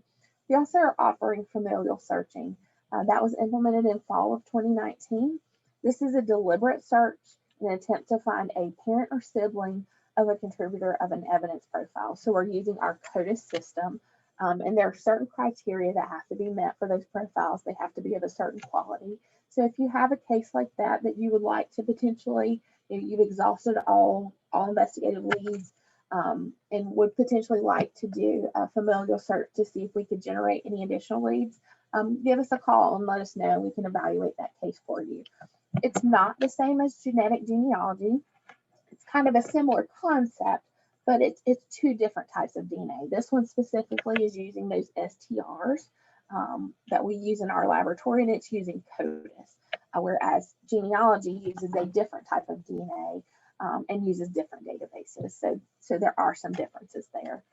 We also are offering familial searching. That was implemented in fall of 2019. This is a deliberate search in an attempt to find a parent or sibling of a contributor of an evidence profile. So we're using our CODIS system, and there are certain criteria that have to be met for those profiles. They have to be of a certain quality. So if you have a case like that you would like to potentially, you've exhausted all investigative leads and would potentially like to do a familial search to see if we could generate any additional leads, give us a call and let us know. We can evaluate that case for you. It's not the same as genetic genealogy. It's kind of a similar concept, but it's two different types of DNA. This one specifically is using those STRs that we use in our laboratory, and it's using CODIS, whereas genealogy uses a different type of DNA and uses different databases. So there are some differences there.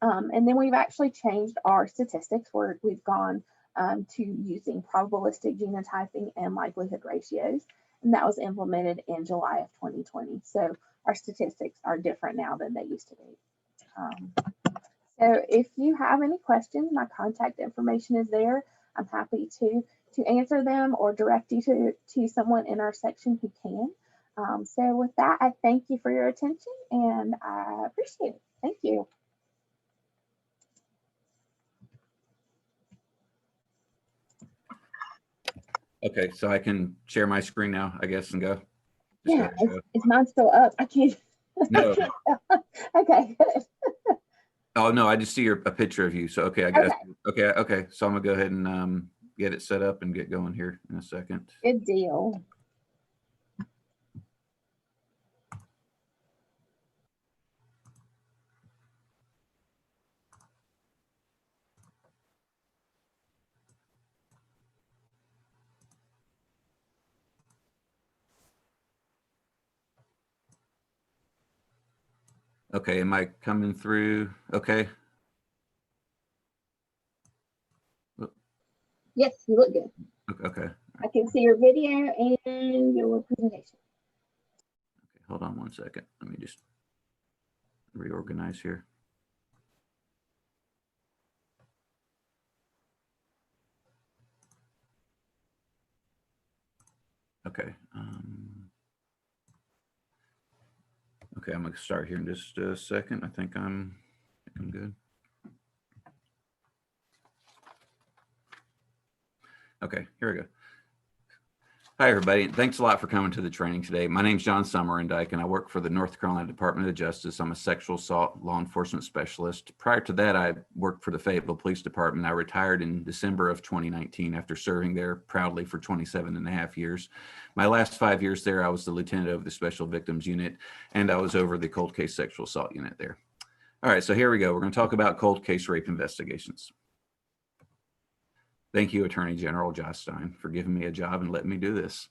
And then we've actually changed our statistics where we've gone to using probabilistic genotyping and likelihood ratios, and that was implemented in July of 2020. So our statistics are different now than they used to be. So if you have any questions, my contact information is there. I'm happy to answer them or direct you to someone in our section who can. So with that, I thank you for your attention and I appreciate it. Thank you. Okay, so I can share my screen now, I guess, and go. Yeah, is mine still up? I can't. No. Okay, good. Oh no, I just see a picture of you. So okay, I guess. Okay. So I'm gonna go ahead and get it set up and get going here in a second. Good deal. Okay, am I coming through? Okay. Yes, you look good. Okay. I can see your video and your presentation. Okay, hold on one second. Let me just reorganize here. Okay. Okay, I'm gonna start here in just a second. I think I'm good. Okay, here we go. Hi, everybody. Thanks a lot for coming to the training today. My name is John Summerendike, and I work for the North Carolina Department of Justice. I'm a sexual assault law enforcement specialist. Prior to that, I worked for the Fayetteville Police Department. I retired in December of 2019 after serving there proudly for 27.5 years. My last 5 years there, I was the lieutenant of the Special Victims Unit, and I was over the cold case sexual assault unit there. All right, so here we go. We're going to talk about cold case rape investigations. Thank you, Attorney General Josh Stein, for giving me a job and letting me do this.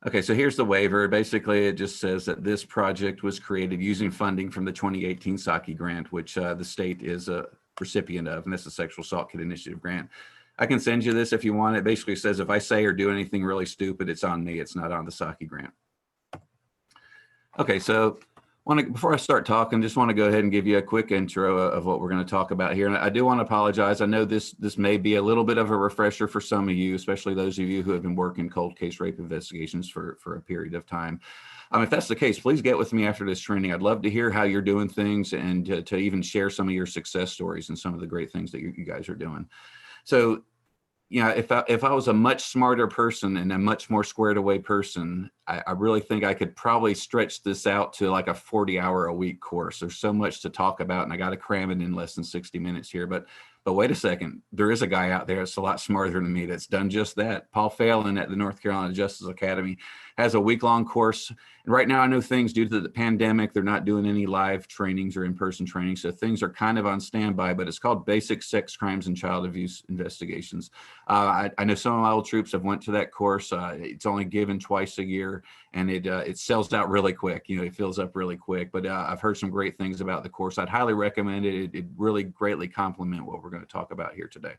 Okay, so here's the waiver. Basically, it just says that this project was created using funding from the 2018 SAKI grant, which the state is a recipient of, and that's the Sexual Assault Kit Initiative grant. I can send you this if you want. It basically says if I say or do anything really stupid, it's on me. It's not on the SAKI grant. Okay, so Before I start talking, just want to go ahead and give you a quick intro of what we're going to talk about here. And I do want to apologize. I know this may be a little bit of a refresher for some of you, especially those of you who have been working cold case rape investigations for a period of time. If that's the case, please get with me after this training. I'd love to hear how you're doing things and to even share some of your success stories and some of the great things that you guys are doing. So, if I was a much smarter person and a much more squared away person, I really think I could probably stretch this out to like a 40-hour-a-week course. There's so much to talk about, and I got to cram it in less than 60 minutes here. But wait a second, there is a guy out there that's a lot smarter than me that's done just that. Paul Phelan at the North Carolina Justice Academy has a week-long course. And right now I know things due to the pandemic, they're not doing any live trainings or in-person trainings. So things are kind of on standby, but it's called Basic Sex Crimes and Child Abuse Investigations. I know some of my old troops have went to that course. It's only given twice a year, and it sells out really quick. It fills up really quick, but I've heard some great things about the course. I'd highly recommend it. It really greatly complement what we're going to talk about here today.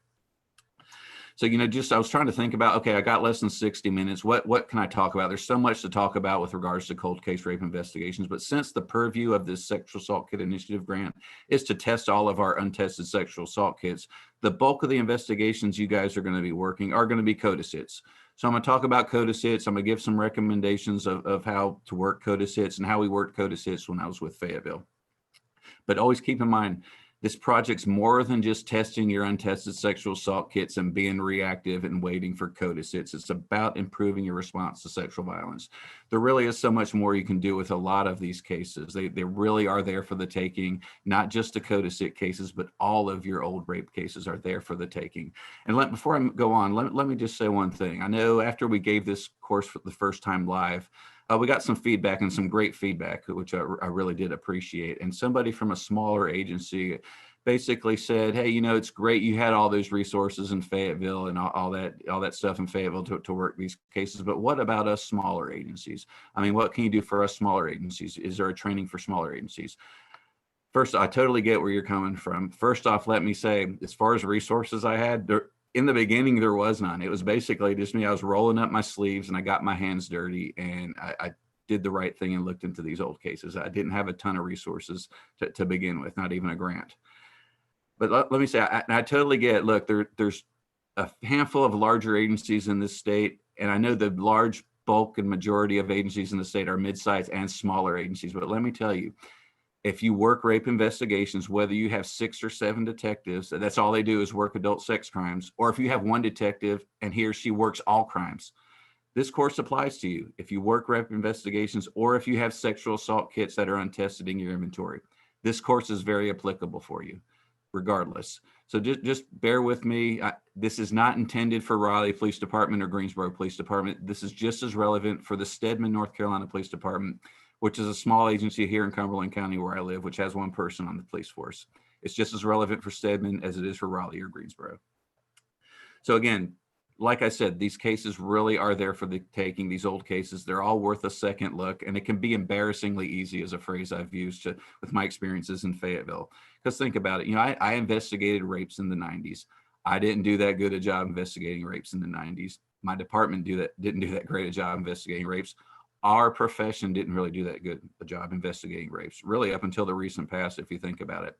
So, I was trying to think about, okay, I got less than 60 minutes. What can I talk about? There's so much to talk about with regards to cold case rape investigations, but since the purview of this Sexual Assault Kit Initiative grant is to test all of our untested sexual assault kits, the bulk of the investigations you guys are going to be working are going to be CODIS. So I'm going to talk about CODIS. I'm going to give some recommendations of how to work CODIS and how we worked CODIS when I was with Fayetteville. But always keep in mind, this project's more than just testing your untested sexual assault kits and being reactive and waiting for CODIS. It's about improving your response to sexual violence. There really is so much more you can do with a lot of these cases. They really are there for the taking, not just the CODIS cases, but all of your old rape cases are there for the taking. And before I go on, let me just say one thing. I know after we gave this course for the first time live, we got some feedback and some great feedback, which I really did appreciate. And somebody from a smaller agency basically said, hey, it's great you had all those resources in Fayetteville and all that stuff in Fayetteville to work these cases, but what about us smaller agencies? What can you do for us smaller agencies? Is there a training for smaller agencies? First, I totally get where you're coming from. First off, let me say, as far as resources I had, in the beginning, there was none. It was basically just me. I was rolling up my sleeves and I got my hands dirty and I did the right thing and looked into these old cases. I didn't have a ton of resources to begin with, not even a grant. But let me say, I totally get it. Look, there's a handful of larger agencies in this state, and I know the large bulk and majority of agencies in the state are mid-sized and smaller agencies. But let me tell you, if you work rape investigations, whether you have 6 or 7 detectives, that's all they do is work adult sex crimes, or if you have one detective and he or she works all crimes, this course applies to you. If you work rape investigations, or if you have sexual assault kits that are untested in your inventory, this course is very applicable for you, regardless. So just bear with me. This is not intended for Raleigh Police Department or Greensboro Police Department. This is just as relevant for the Stedman, North Carolina Police Department, which is a small agency here in Cumberland County where I live, which has 1 person on the police force. It's just as relevant for Stedman as it is for Raleigh or Greensboro. So again, like I said, these cases really are there for the taking. These old cases, they're all worth a second look, and it can be embarrassingly easy, is a phrase I've used with my experiences in Fayetteville. Because think about it, I investigated rapes in the 90s. I didn't do that good a job investigating rapes in the 90s. My department didn't do that great a job investigating rapes. Our profession didn't really do that good a job investigating rapes, really up until the recent past, if you think about it.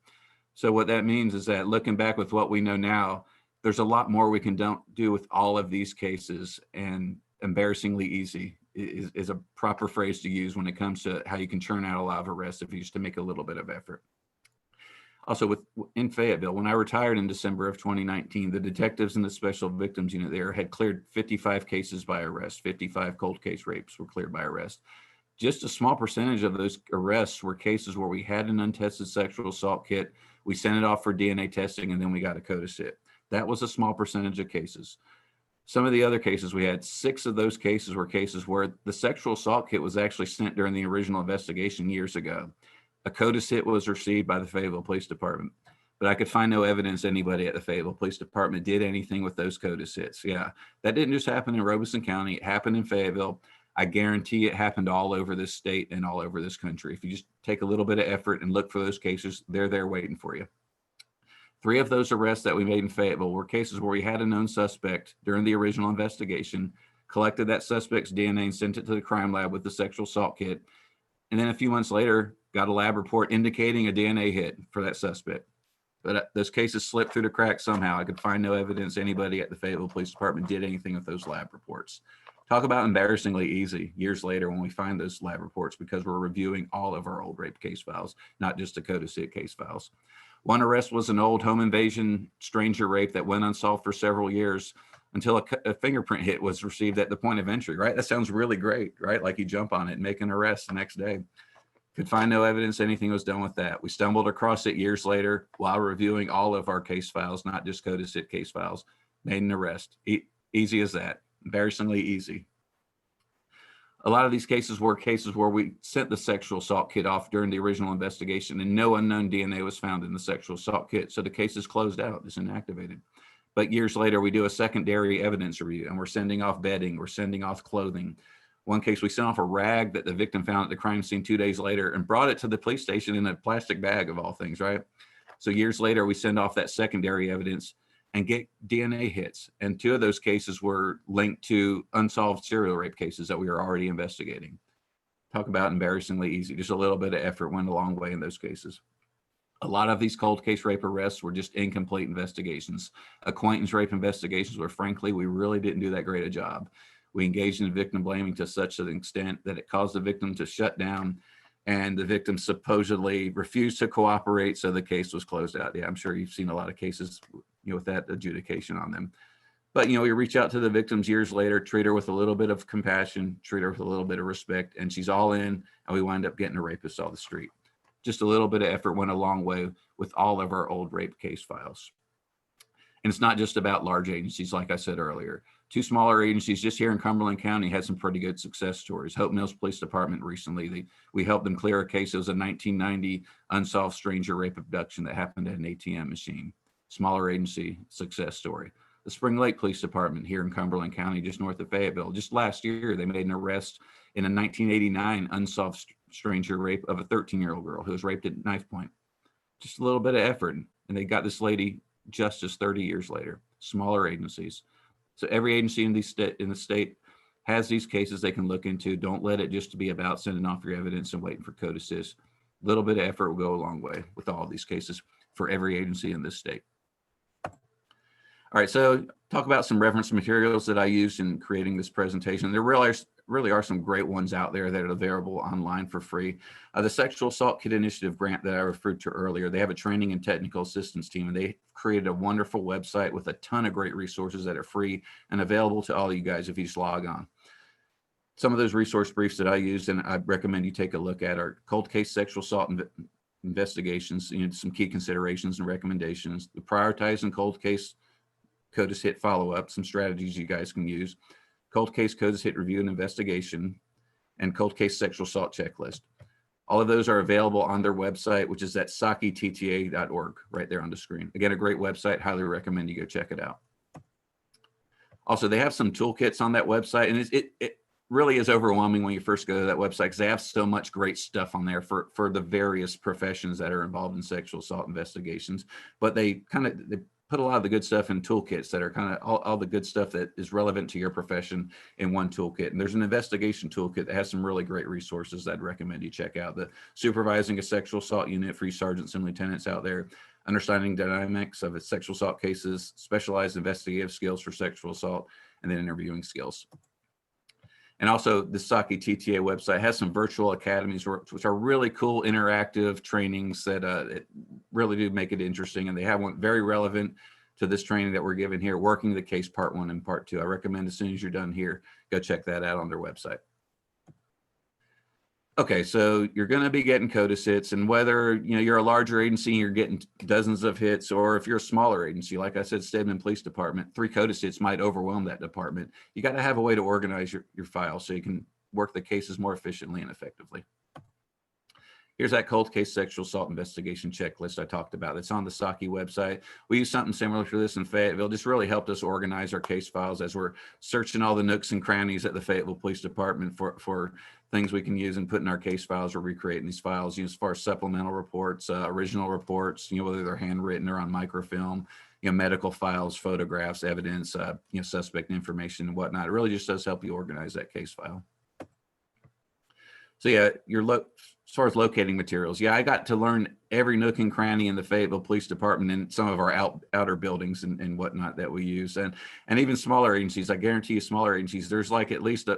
So what that means is that looking back with what we know now, there's a lot more we can do with all of these cases, and embarrassingly easy is a proper phrase to use when it comes to how you can churn out a lot of arrests if you just to make a little bit of effort. Also, in Fayetteville, when I retired in December of 2019, the detectives in the Special Victims Unit there had cleared 55 cases by arrest. 55 cold case rapes were cleared by arrest. Just a small percentage of those arrests were cases where we had an untested sexual assault kit, we sent it off for DNA testing, and then we got a CODIS hit. That was a small percentage of cases. Some of the other cases we had, 6 of those cases were cases where the sexual assault kit was actually sent during the original investigation years ago. A CODIS hit was received by the Fayetteville Police Department, but I could find no evidence anybody at the Fayetteville Police Department did anything with those CODIS hits. Yeah, that didn't just happen in Robeson County. It happened in Fayetteville. I guarantee it happened all over this state and all over this country. If you just take a little bit of effort and look for those cases, they're there waiting for you. 3 of those arrests that we made in Fayetteville were cases where we had a known suspect during the original investigation, collected that suspect's DNA and sent it to the crime lab with the sexual assault kit. And then a few months later, got a lab report indicating a DNA hit for that suspect. But those cases slipped through the cracks somehow. I could find no evidence anybody at the Fayetteville Police Department did anything with those lab reports. Talk about embarrassingly easy years later when we find those lab reports, because we're reviewing all of our old rape case files, not just the Dakota City case files. One arrest was an old home invasion stranger rape that went unsolved for several years until a fingerprint hit was received at the point of entry, right? That sounds really great, right? Like you jump on it and make an arrest the next day. Could find no evidence anything was done with that. We stumbled across it years later while reviewing all of our case files, not just Dakota City case files. Made an arrest. Easy as that. Embarrassingly easy. A lot of these cases were cases where we sent the sexual assault kit off during the original investigation and no unknown DNA was found in the sexual assault kit. So the case is closed out, it's inactivated. But years later, we do a secondary evidence review and we're sending off bedding, we're sending off clothing. One case, we sent off a rag that the victim found at the crime scene 2 days later and brought it to the police station in a plastic bag of all things, right? So years later, we send off that secondary evidence and get DNA hits. And 2 of those cases were linked to unsolved serial rape cases that we were already investigating. Talk about embarrassingly easy. Just a little bit of effort went a long way in those cases. A lot of these cold case rape arrests were just incomplete investigations. Acquaintance rape investigations where, frankly, we really didn't do that great a job. We engaged in victim blaming to such an extent that it caused the victim to shut down, and the victim supposedly refused to cooperate, so the case was closed out. Yeah, I'm sure you've seen a lot of cases, with that adjudication on them. But, we reach out to the victims years later, treat her with a little bit of compassion, treat her with a little bit of respect, and she's all in, and we wind up getting a rapist off the street. Just a little bit of effort went a long way with all of our old rape case files. And it's not just about large agencies, like I said earlier. 2 smaller agencies just here in Cumberland County had some pretty good success stories. Hope Mills Police Department recently, we helped them clear a case. It was a 1990 unsolved stranger rape abduction that happened at an ATM machine. Smaller agency success story. The Spring Lake Police Department here in Cumberland County, just north of Fayetteville, just last year, they made an arrest in a 1989 unsolved stranger rape of a 13-year-old girl who was raped at knife point. Just a little bit of effort, and they got this lady justice 30 years later. Smaller agencies. So every agency in the state has these cases they can look into. Don't let it just be about sending off your evidence and waiting for code assist. A little bit of effort will go a long way with all of these cases for every agency in this state. All right, so talk about some reference materials that I used in creating this presentation. There really are some great ones out there that are available online for free. The Sexual Assault Kit Initiative grant that I referred to earlier, they have a training and technical assistance team, and they created a wonderful website with a ton of great resources that are free and available to all of you guys if you just log on. Some of those resource briefs that I used and I recommend you take a look at are cold case sexual assault investigations, some key considerations and recommendations, the prioritizing cold case CODIS hit follow-up, some strategies you guys can use, cold case CODIS hit review and investigation, and cold case sexual assault checklist. All of those are available on their website, which is at sakitta.org, right there on the screen. Again, a great website. Highly recommend you go check it out. Also, they have some toolkits on that website, and it really is overwhelming when you first go to that website because they have so much great stuff on there for the various professions that are involved in sexual assault investigations. But they put a lot of the good stuff in toolkits that are kind of all the good stuff that is relevant to your profession in one toolkit. And there's an investigation toolkit that has some really great resources that I'd recommend you check out. The Supervising a Sexual Assault Unit for you sergeants and lieutenants out there, Understanding Dynamics of Sexual Assault Cases, Specialized Investigative Skills for Sexual Assault, and then Interviewing Skills. And also the Saki TTA website has some virtual academies which are really cool interactive trainings that it really do make it interesting. And they have one very relevant to this training that we're giving here, Working the Case Part 1 and Part 2. I recommend as soon as you're done here, go check that out on their website. Okay, so you're going to be getting CODIS hits, and whether you're a larger agency, you're getting dozens of hits, or if you're a smaller agency, like I said, Stedman Police Department, 3 CODIS hits might overwhelm that department. You got to have a way to organize your files so you can work the cases more efficiently and effectively. Here's that cold case sexual assault investigation checklist I talked about. It's on the Saki website. We use something similar to this in Fayetteville. Just really helped us organize our case files as we're searching all the nooks and crannies at the Fayetteville Police Department for things we can use and put in our case files. We're recreating these files as far as supplemental reports, original reports, whether they're handwritten or on microfilm, medical files, photographs, evidence, suspect information and whatnot. It really just does help you organize that case file. So yeah, as far as locating materials, yeah, I got to learn every nook and cranny in the Fayetteville Police Department and some of our outer buildings and whatnot that we use, and even smaller agencies. I guarantee you, smaller agencies, there's like at least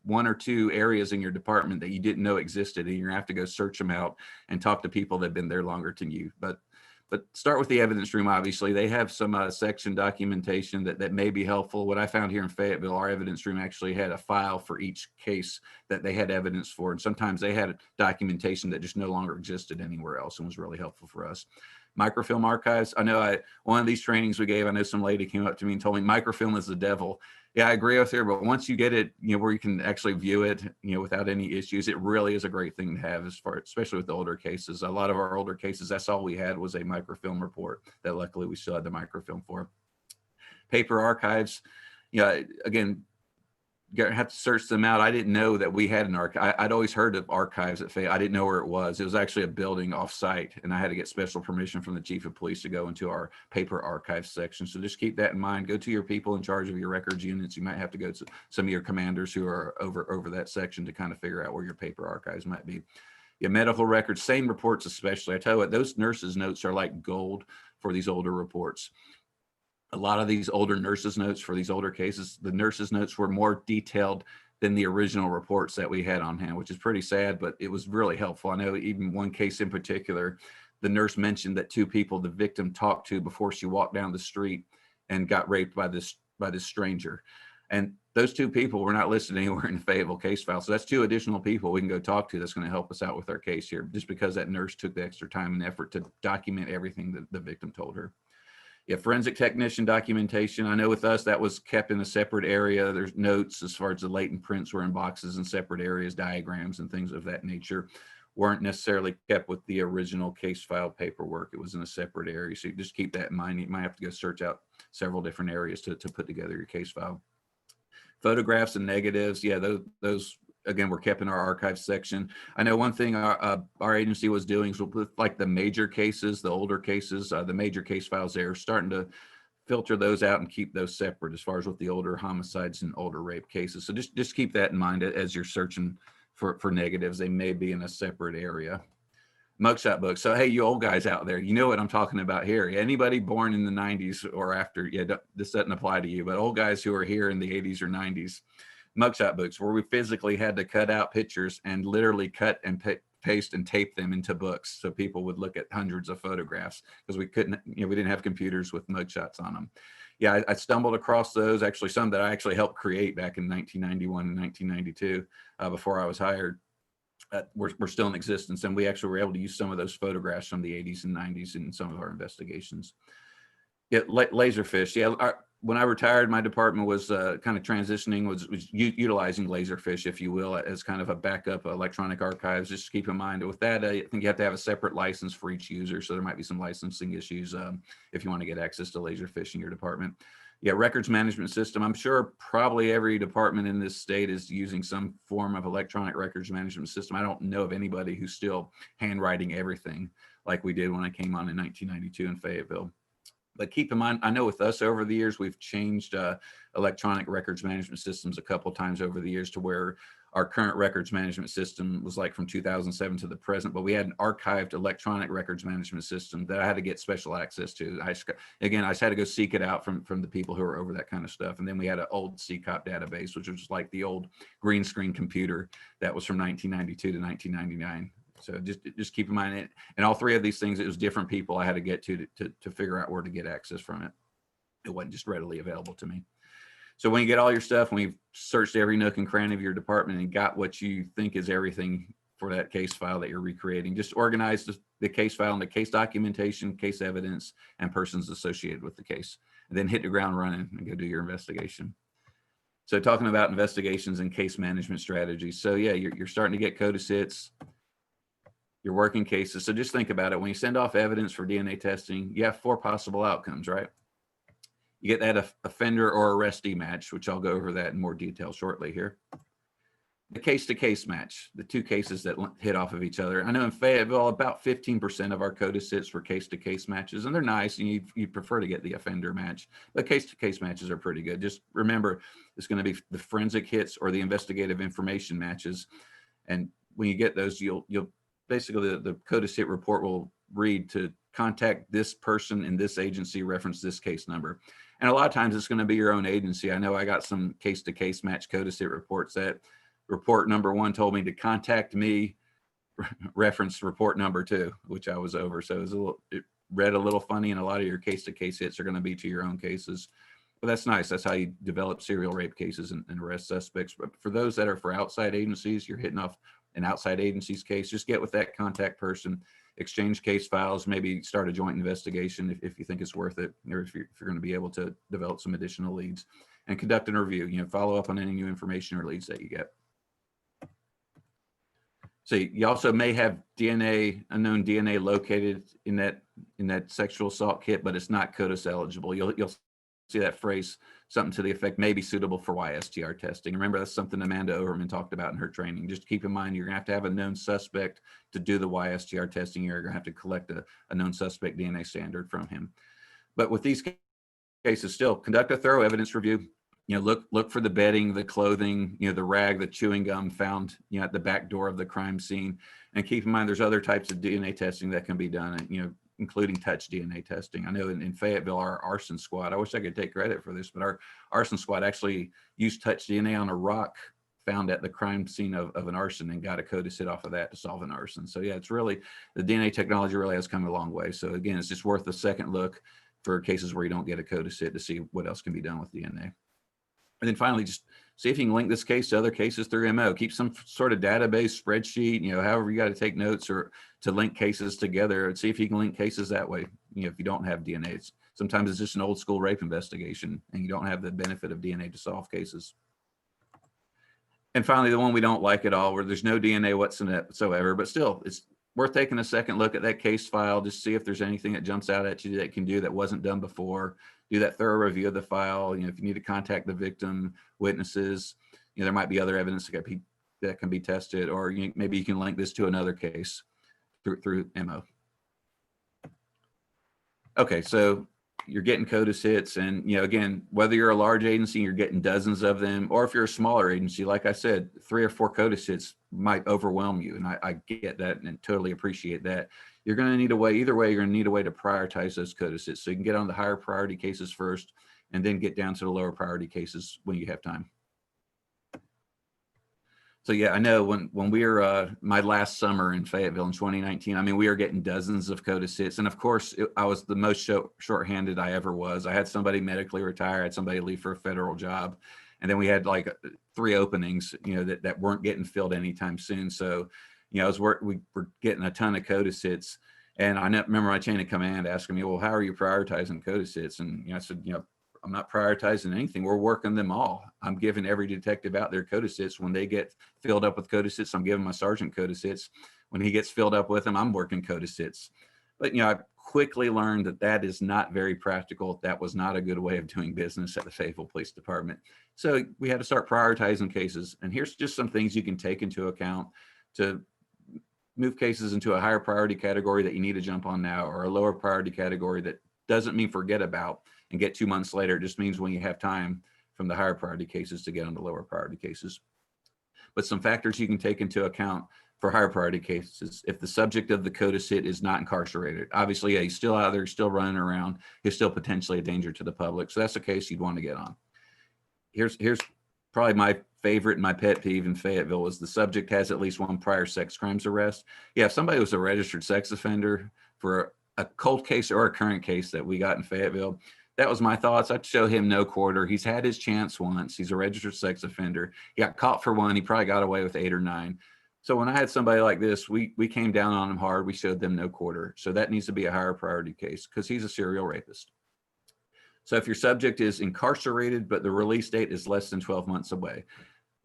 one or two areas in your department that you didn't know existed, and you're gonna have to go search them out and talk to people that've been there longer than you. But start with the evidence room. Obviously, they have some section documentation that may be helpful. What I found here in Fayetteville, our evidence room actually had a file for each case that they had evidence for. And sometimes they had documentation that just no longer existed anywhere else and was really helpful for us. Microfilm archives. I know one of these trainings we gave, I know some lady came up to me and told me microfilm is the devil. Yeah, I agree with her, but once you get it, where you can actually view it, without any issues, it really is a great thing to have, especially with the older cases. A lot of our older cases, that's all we had was a microfilm report that luckily we still had the microfilm for. Paper archives, again, have to search them out. I didn't know that we had an archive. I'd always heard of archives at Fayette. I didn't know where it was. It was actually a building off site, and I had to get special permission from the chief of police to go into our paper archive section. So just keep that in mind. Go to your people in charge of your records units. You might have to go to some of your commanders who are over that section to kind of figure out where your paper archives might be. Yeah, medical records, same reports especially. I tell you what, those nurses' notes are like gold for these older reports. A lot of these older nurses' notes for these older cases, the nurses' notes were more detailed than the original reports that we had on hand, which is pretty sad, but it was really helpful. I know even one case in particular, the nurse mentioned that two people the victim talked to before she walked down the street and got raped by this stranger. And those two people were not listed anywhere in the Fayetteville case file. So that's two additional people we can go talk to that's going to help us out with our case here, just because that nurse took the extra time and effort to document everything that the victim told her. Yeah, forensic technician documentation. I know with us that was kept in a separate area. There's notes as far as the latent prints were in boxes in separate areas, diagrams and things of that nature weren't necessarily kept with the original case file paperwork. It was in a separate area. So you just keep that in mind. You might have to go search out several different areas to put together your case file. Photographs and negatives. Yeah, those again, were kept in our archive section. I know one thing our agency was doing is with like the major cases, the older cases, the major case files, they're starting to filter those out and keep those separate as far as with the older homicides and older rape cases. So just keep that in mind as you're searching for negatives. They may be in a separate area. Mugshot books. So, hey, you old guys out there, you know what I'm talking about here. Anybody born in the 90s or after, this doesn't apply to you, but old guys who are here in the 80s or 90s, mugshot books where we physically had to cut out pictures and literally cut and paste and tape them into books so people would look at hundreds of photographs because we couldn't, we didn't have computers with mugshots on them. Yeah, I stumbled across those, actually some that I actually helped create back in 1991 and 1992 before I was hired. We're still in existence, and we actually were able to use some of those photographs from the 80s and 90s in some of our investigations. Yeah, laserfish. Yeah, when I retired, my department was kind of transitioning, was utilizing laserfish, if you will, as kind of a backup electronic archives. Just keep in mind with that, I think you have to have a separate license for each user. So there might be some licensing issues if you want to get access to laserfish in your department. Yeah, records management system. I'm sure probably every department in this state is using some form of electronic records management system. I don't know of anybody who's still handwriting everything like we did when I came on in 1992 in Fayetteville. But keep in mind, I know with us over the years, we've changed electronic records management systems a couple times over the years to where our current records management system was like from 2007 to the present, but we had an archived electronic records management system that I had to get special access to. I just had to go seek it out from the people who are over that kind of stuff. And then we had an old CCOP database, which was like the old green screen computer that was from 1992 to 1999. So just keep in mind it. And all three of these things, it was different people I had to get to figure out where to get access from it. It wasn't just readily available to me. So when you get all your stuff, when you've searched every nook and cranny of your department and got what you think is everything for that case file that you're recreating, just organize the case file into case documentation, case evidence, and persons associated with the case. And then hit the ground running and go do your investigation. So talking about investigations and case management strategies. So yeah, you're starting to get CODIS hits. You're working cases. So just think about it. When you send off evidence for DNA testing, you have 4 possible outcomes, right? You get that offender or arrestee match, which I'll go over that in more detail shortly here. The case-to-case match, the 2 cases that hit off of each other. I know in Fayetteville, about 15% of our CODIS hits were case-to-case matches, and they're nice, and you prefer to get the offender match, but case-to-case matches are pretty good. Just remember, it's going to be the forensic hits or the investigative information matches. And when you get those, you'll basically the CODIS report will read to contact this person in this agency, reference this case number. And a lot of times it's going to be your own agency. I know I got some case-to-case match CODIS reports that report number 1 told me to contact me, reference report number 2, which I was over. So it read a little funny, and a lot of your case-to-case hits are going to be to your own cases. But that's nice. That's how you develop serial rape cases and arrest suspects. But for those that are for outside agencies, you're hitting off an outside agency's case, just get with that contact person, exchange case files, maybe start a joint investigation if you think it's worth it, or if you're going to be able to develop some additional leads, and conduct an review, follow up on any new information or leads that you get. So you also may have unknown DNA located in that sexual assault kit, but it's not CODIS eligible. You'll see that phrase, something to the effect, may be suitable for YSTR testing. Remember, that's something Amanda Overman talked about in her training. Just keep in mind, you're gonna have to have a known suspect to do the YSTR testing. You're gonna have to collect a known suspect DNA standard from him. But with these cases, still conduct a thorough evidence review. Look for the bedding, the clothing, the rag, the chewing gum found, at the back door of the crime scene. And keep in mind, there's other types of DNA testing that can be done, including touch DNA testing. I know in Fayetteville, our arson squad, I wish I could take credit for this, but our arson squad actually used touch DNA on a rock found at the crime scene of an arson and got a CODIS hit off of that to solve an arson. So yeah, it's really, the DNA technology really has come a long way. So again, it's just worth a second look for cases where you don't get a CODIS hit to see what else can be done with DNA. And then finally, just see if you can link this case to other cases through MO. Keep some sort of database, spreadsheet, however you got to take notes or to link cases together, and see if you can link cases that way. If you don't have DNA, sometimes it's just an old school rape investigation and you don't have the benefit of DNA to solve cases. And finally, the one we don't like at all, where there's no DNA whatsoever, but still it's worth taking a second look at that case file, just see if there's anything that jumps out at you that can do that wasn't done before. Do that thorough review of the file. If you need to contact the victim, witnesses, there might be other evidence that can be tested, or maybe you can link this to another case through MO. Okay, so you're getting CODIS hits, and again, whether you're a large agency, you're getting dozens of them, or if you're a smaller agency, like I said, 3 or 4 CODIS hits might overwhelm you, and I get that and totally appreciate that. You're going to need a way, either way, you're going to need a way to prioritize those CODIS hits, so you can get on the higher priority cases first, and then get down to the lower priority cases when you have time. So yeah, I know when we were my last summer in Fayetteville in 2019, I mean, we were getting dozens of CODIS hits, and of course, I was the most shorthanded I ever was. I had somebody medically retire, I had somebody leave for a federal job, and then we had like 3 openings, that weren't getting filled anytime soon. So, we were getting a ton of CODIS hits, and I remember my chain of command asking me, "Well, how are you prioritizing CODIS hits?" And I said, I'm not prioritizing anything. We're working them all. I'm giving every detective out their CODIS hits. When they get filled up with CODIS hits, I'm giving my sergeant CODIS hits. When he gets filled up with them, I'm working CODIS hits. But, I quickly learned that is not very practical. That was not a good way of doing business at the Fayetteville Police Department. So we had to start prioritizing cases. And here's just some things you can take into account to move cases into a higher priority category that you need to jump on now, or a lower priority category that doesn't mean forget about and get 2 months later. It just means when you have time from the higher priority cases to get on the lower priority cases. But some factors you can take into account for higher priority cases: if the subject of the CODIS hit is not incarcerated, obviously, yeah, he's still out there, still running around, he's still potentially a danger to the public. So that's a case you'd want to get on. Here's probably my favorite and my pet peeve in Fayetteville: was the subject has at least 1 prior sex crimes arrest. Yeah, if somebody was a registered sex offender for a cold case or a current case that we got in Fayetteville, that was my thoughts. I'd show him no quarter. He's had his chance once. He's a registered sex offender. He got caught for 1. He probably got away with 8 or 9. So when I had somebody like this, we came down on him hard. We showed them no quarter. So that needs to be a higher priority case because he's a serial rapist. So if your subject is incarcerated, but the release date is less than 12 months away,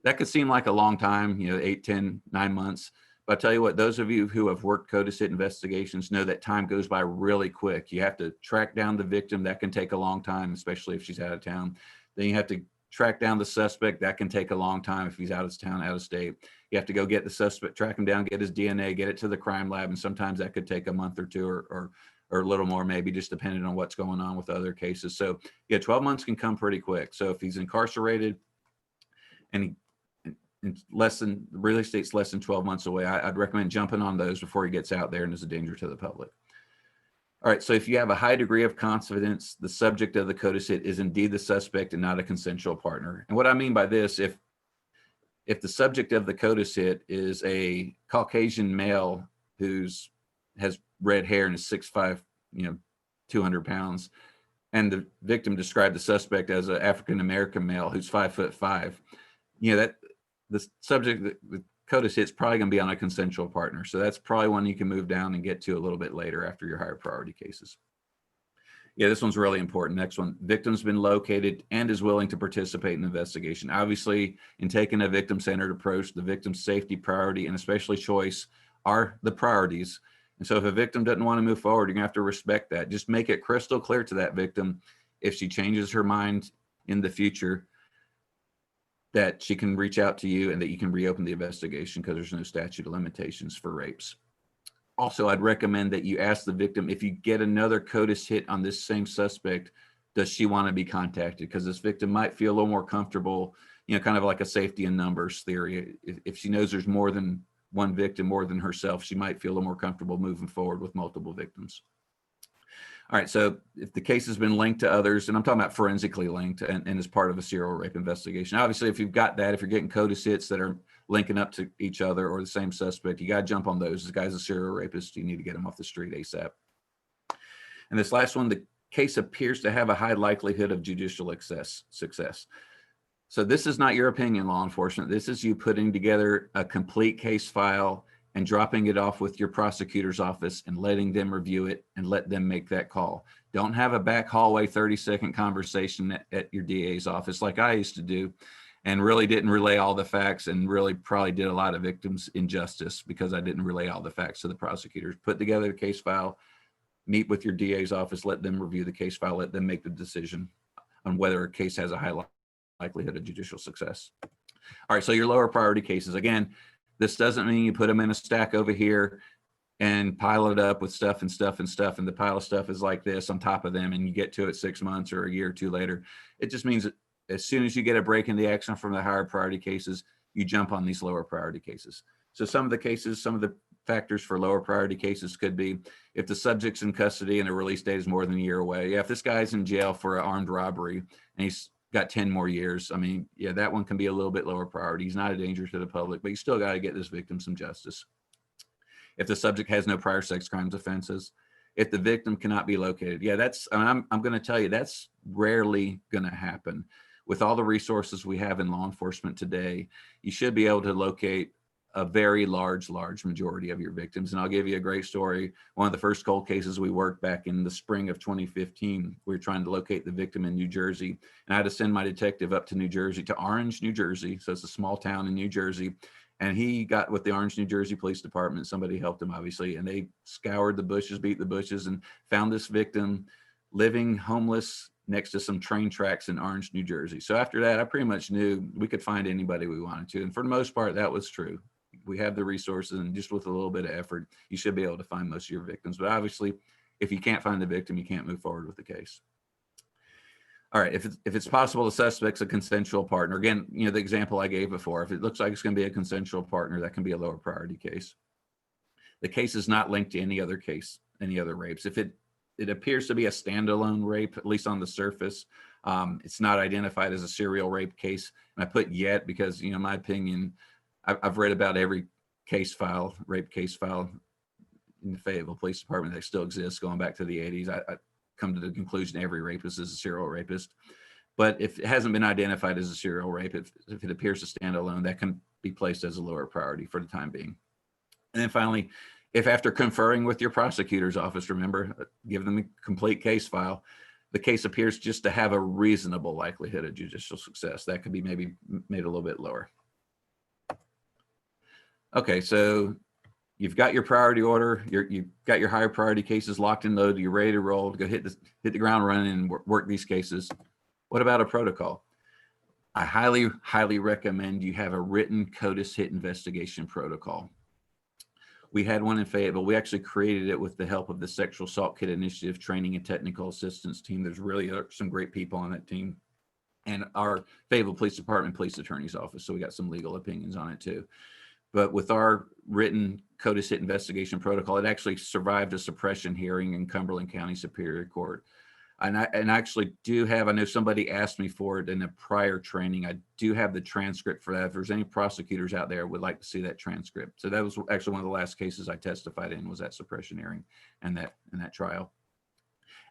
that could seem like a long time, 8, 10, 9 months. But I tell you what, those of you who have worked CODIS hit investigations know that time goes by really quick. You have to track down the victim. That can take a long time, especially if she's out of town. Then you have to track down the suspect. That can take a long time if he's out of town, out of state. You have to go get the suspect, track him down, get his DNA, get it to the crime lab. And sometimes that could take a month or 2 or a little more, maybe, just depending on what's going on with other cases. So yeah, 12 months can come pretty quick. So if he's incarcerated and real estate's less than 12 months away, I'd recommend jumping on those before he gets out there and is a danger to the public. All right, so if you have a high degree of confidence, the subject of the CODIS hit is indeed the suspect and not a consensual partner. And what I mean by this, if the subject of the CODIS hit is a Caucasian male has red hair and is 6'5", 200 pounds, and the victim described the suspect as an African-American male who's 5'5", that the subject, the CODIS hit's probably going to be on a consensual partner. So that's probably one you can move down and get to a little bit later after your higher priority cases. Yeah, this one's really important. Next one, victim's been located and is willing to participate in the investigation. Obviously, in taking a victim-centered approach, the victim's safety, priority, and especially choice are the priorities. And so if a victim doesn't want to move forward, you're gonna have to respect that. Just make it crystal clear to that victim, if she changes her mind in the future, that she can reach out to you and that you can reopen the investigation, because there's no statute of limitations for rapes. Also, I'd recommend that you ask the victim, if you get another CODIS hit on this same suspect, does she want to be contacted? Because this victim might feel a little more comfortable, kind of like a safety in numbers theory. If she knows there's more than one victim, more than herself, she might feel a little more comfortable moving forward with multiple victims. All right, so if the case has been linked to others, and I'm talking about forensically linked and is part of a serial rape investigation. Obviously, if you've got that, if you're getting CODIS hits that are linking up to each other or the same suspect, you got to jump on those. This guy's a serial rapist. You need to get him off the street ASAP. And this last one, the case appears to have a high likelihood of judicial success. So this is not your opinion, law enforcement. This is you putting together a complete case file and dropping it off with your prosecutor's office and letting them review it and let them make that call. Don't have a back hallway 30-second conversation at your DA's office like I used to do, and really didn't relay all the facts, and really probably did a lot of victims injustice because I didn't relay all the facts to the prosecutors. Put together the case file, meet with your DA's office, let them review the case file, let them make the decision on whether a case has a high likelihood of judicial success. All right, so your lower priority cases, again, this doesn't mean you put them in a stack over here and pile it up with stuff and stuff and stuff, and the pile of stuff is like this on top of them, and you get to it 6 months or a year or two later. It just means that as soon as you get a break in the action from the higher priority cases, you jump on these lower priority cases. So some of the cases, some of the factors for lower priority cases could be if the subject's in custody and the release date is more than a year away. Yeah, if this guy's in jail for an armed robbery and he's got 10 more years, I mean, yeah, that one can be a little bit lower priority. He's not a danger to the public, but you still got to get this victim some justice. If the subject has no prior sex crimes offenses, if the victim cannot be located, yeah, I'm going to tell you, that's rarely going to happen. With all the resources we have in law enforcement today, you should be able to locate a very large majority of your victims. And I'll give you a great story. One of the first cold cases we worked back in the spring of 2015, we were trying to locate the victim in New Jersey. And I had to send my detective up to New Jersey, to Orange, New Jersey. So it's a small town in New Jersey. And he got with the Orange, New Jersey Police Department. Somebody helped him, obviously. And they scoured the bushes, beat the bushes, and found this victim living homeless next to some train tracks in Orange, New Jersey. So after that, I pretty much knew we could find anybody we wanted to. And for the most part, that was true. We have the resources, and just with a little bit of effort, you should be able to find most of your victims. But obviously, if you can't find the victim, you can't move forward with the case. All right, if it's possible the suspect's a consensual partner, again, the example I gave before, if it looks like it's going to be a consensual partner, that can be a lower priority case. The case is not linked to any other case, any other rapes. If it appears to be a standalone rape, at least on the surface, it's not identified as a serial rape case. And I put yet because, in my opinion, I've read about every rape case file in the Fayetteville Police Department that still exists going back to the 80s. I come to the conclusion every rapist is a serial rapist. But if it hasn't been identified as a serial rape, if it appears to stand alone, that can be placed as a lower priority for the time being. And then finally, if after conferring with your prosecutor's office, remember, give them a complete case file, the case appears just to have a reasonable likelihood of judicial success, that could be maybe made a little bit lower. Okay, so you've got your priority order, you've got your higher priority cases locked and loaded, you're ready to roll, to go hit the ground running and work these cases. What about a protocol? I highly, highly recommend you have a written CODIS hit investigation protocol. We had one in Fayetteville. We actually created it with the help of the Sexual Assault Kit Initiative Training and Technical Assistance team. There's really some great people on that team. and our Fayetteville Police Department Police Attorney's Office. So we got some legal opinions on it too. But with our written CODIS hit investigation protocol, it actually survived a suppression hearing in Cumberland County Superior Court. And I actually do have, I know somebody asked me for it in a prior training. I do have the transcript for that. If there's any prosecutors out there would like to see that transcript. So that was actually one of the last cases I testified in, was that suppression hearing and that trial.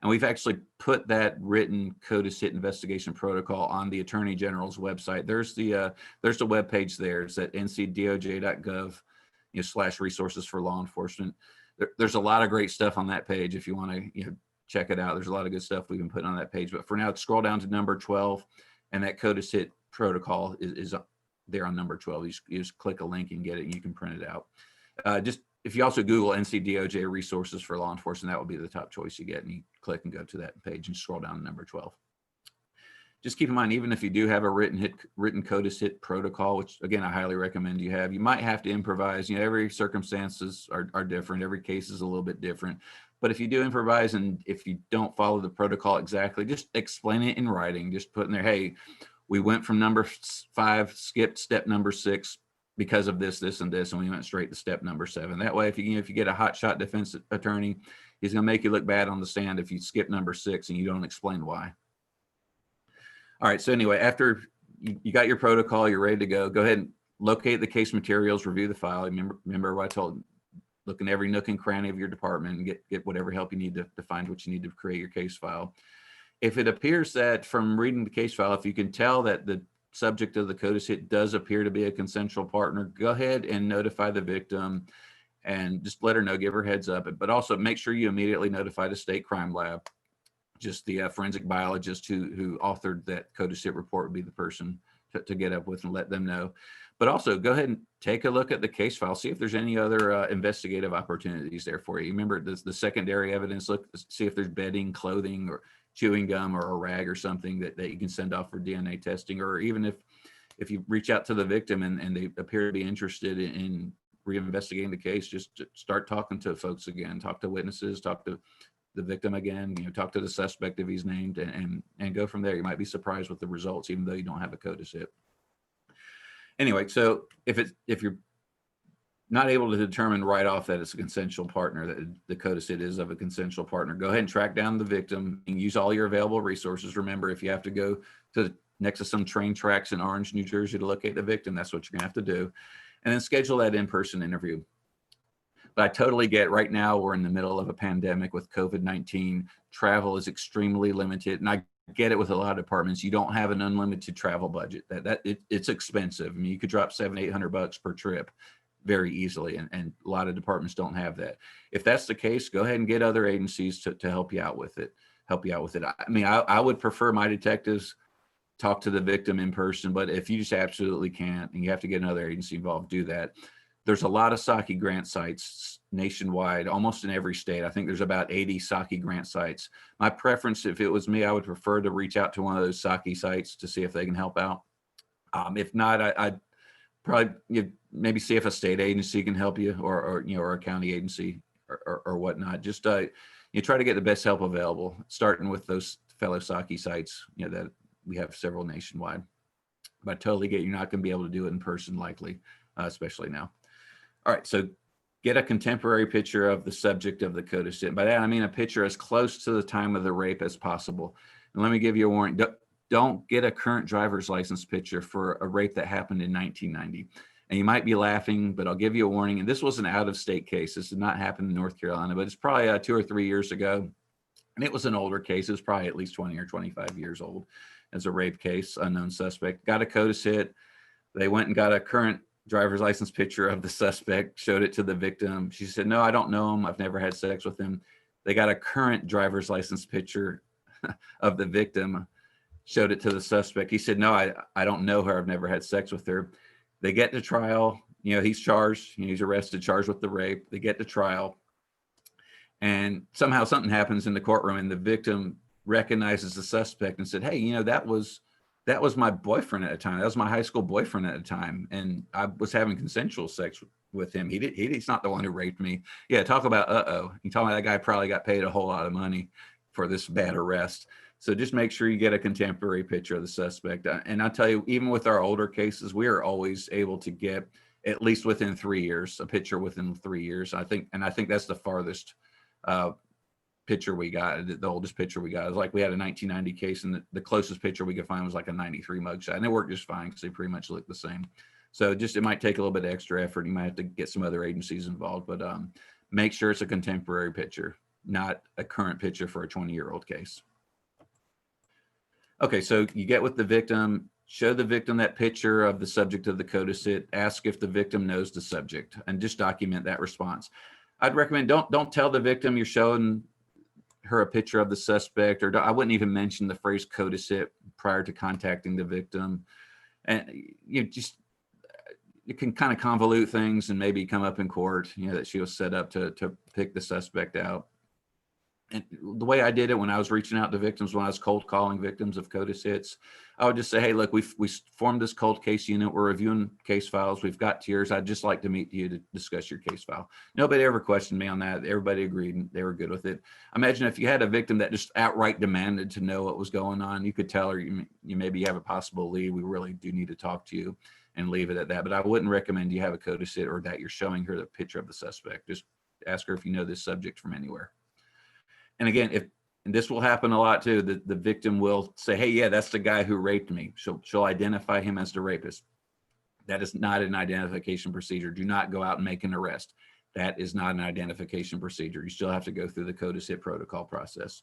And we've actually put that written CODIS hit investigation protocol on the Attorney General's website. There's the web page there. It's at ncdoj.gov, / resources for law enforcement. There's a lot of great stuff on that page if you want to, check it out. There's a lot of good stuff we've been putting on that page. But for now, scroll down to number 12, and that CODIS hit protocol is there on number 12. You just click a link and get it, and you can print it out. Just if you also Google NCDOJ resources for law enforcement, that will be the top choice you get, and you click and go to that page and scroll down to number 12. Just keep in mind, even if you do have a written CODIS hit protocol, which again, I highly recommend you have, you might have to improvise. Every circumstances are different. Every case is a little bit different. But if you do improvise and if you don't follow the protocol exactly, just explain it in writing. Just put in there, hey, we went from number 5, skipped step number 6 because of this, this, and this, and we went straight to step number 7. That way, if you get a hotshot defense attorney, he's going to make you look bad on the stand if you skip number 6 and you don't explain why. All right. So anyway, after you got your protocol, you're ready to go ahead and locate the case materials, review the file. Remember what I told you. Look in every nook and cranny of your department and get whatever help you need to find what you need to create your case file. If it appears that from reading the case file, if you can tell that the subject of the CODIS hit does appear to be a consensual partner, go ahead and notify the victim and just let her know, give her heads up. But also make sure you immediately notify the state crime lab. Just the forensic biologist who authored that CODIS hit report would be the person to get up with and let them know. But also go ahead and take a look at the case file, see if there's any other investigative opportunities there for you. Remember the secondary evidence, see if there's bedding, clothing, or chewing gum, or a rag or something that you can send off for DNA testing. Or even if you reach out to the victim and they appear to be interested in reinvestigating the case, just start talking to folks again, talk to witnesses, talk to the victim again, talk to the suspect if he's named, and go from there. You might be surprised with the results, even though you don't have a CODIS hit. Anyway, so if you're not able to determine right off that it's a consensual partner, that the CODIS hit is of a consensual partner, go ahead and track down the victim and use all your available resources. Remember, if you have to go to next to some train tracks in Orange, New Jersey to locate the victim, that's what you're gonna have to do. And then schedule that in-person interview. But I totally get right now we're in the middle of a pandemic with COVID-19. Travel is extremely limited. And I get it with a lot of departments. You don't have an unlimited travel budget. It's expensive. I mean, you could drop $700-800 per trip very easily. And a lot of departments don't have that. If that's the case, go ahead and get other agencies to help you out with it. I mean, I would prefer my detectives talk to the victim in person, but if you just absolutely can't and you have to get another agency involved, do that. There's a lot of SAKI grant sites nationwide, almost in every state. I think there's about 80 SAKI grant sites. My preference, if it was me, I would prefer to reach out to one of those SAKI sites to see if they can help out. If not, I'd probably maybe see if a state agency can help you, or a county agency or whatnot. Just try to get the best help available, starting with those fellow SAKI sites, that we have several nationwide. But I totally get you're not going to be able to do it in person, likely, especially now. All right, so get a contemporary picture of the subject of the CODIS hit. By that, I mean a picture as close to the time of the rape as possible. And let me give you a warning. Don't get a current driver's license picture for a rape that happened in 1990. And you might be laughing, but I'll give you a warning. And this was an out-of-state case. This did not happen in North Carolina, but it's probably 2 or 3 years ago. And it was an older case. It was probably at least 20 or 25 years old as a rape case, unknown suspect. Got a CODIS hit. They went and got a current driver's license picture of the suspect, showed it to the victim. She said, no, I don't know him. I've never had sex with him. They got a current driver's license picture of the victim, showed it to the suspect. He said, no, I don't know her. I've never had sex with her. They get to trial. He's charged. He's arrested, charged with the rape. They get to trial. And somehow something happens in the courtroom and the victim recognizes the suspect and said, hey, that was my boyfriend at the time. That was my high school boyfriend at the time. And I was having consensual sex with him. He's not the one who raped me. Yeah, talk about, uh-oh. You talking about that guy probably got paid a whole lot of money for this bad arrest. So just make sure you get a contemporary picture of the suspect. And I'll tell you, even with our older cases, we are always able to get at least within 3 years, a picture within 3 years. I think that's the farthest picture we got. The oldest picture we got is like we had a 1990 case, and the closest picture we could find was like a 93 mugshot, and it worked just fine because they pretty much look the same. So it might take a little bit of extra effort. You might have to get some other agencies involved, but make sure it's a contemporary picture, not a current picture for a 20-year-old case. Okay, so you get with the victim, show the victim that picture of the subject of the codicit, ask if the victim knows the subject, and just document that response. I'd recommend don't tell the victim you're showing her a picture of the suspect, or I wouldn't even mention the phrase codicit prior to contacting the victim. And it can kind of convolute things and maybe come up in court, that she was set up to pick the suspect out. And the way I did it when I was reaching out to victims, when I was cold calling victims of codicits, I would just say, hey, look, we formed this cold case unit. We're reviewing case files. We've got yours. I'd just like to meet you to discuss your case file. Nobody ever questioned me on that. Everybody agreed and they were good with it. Imagine if you had a victim that just outright demanded to know what was going on. You could tell her, you maybe have a possible lead. We really do need to talk to you, and leave it at that. But I wouldn't recommend you have a codicit or that you're showing her the picture of the suspect. Just ask her if you know this subject from anywhere. And again, and this will happen a lot too, the victim will say, hey, yeah, that's the guy who raped me. She'll identify him as the rapist. That is not an identification procedure. Do not go out and make an arrest. That is not an identification procedure. You still have to go through the codicit protocol process.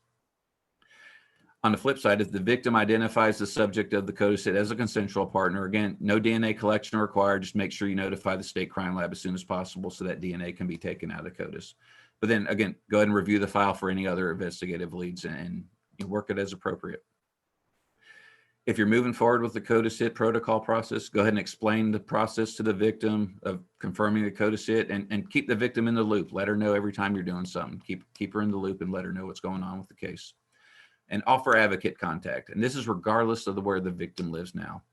On the flip side, if the victim identifies the subject of the codicit as a consensual partner, again, no DNA collection required. Just make sure you notify the state crime lab as soon as possible so that DNA can be taken out of CODIS. But then again, go ahead and review the file for any other investigative leads and work it as appropriate. If you're moving forward with the codicit protocol process, go ahead and explain the process to the victim of confirming the codicit, and keep the victim in the loop. Let her know every time you're doing something. Keep her in the loop and let her know what's going on with the case. And offer advocate contact. And this is regardless of where the victim lives now.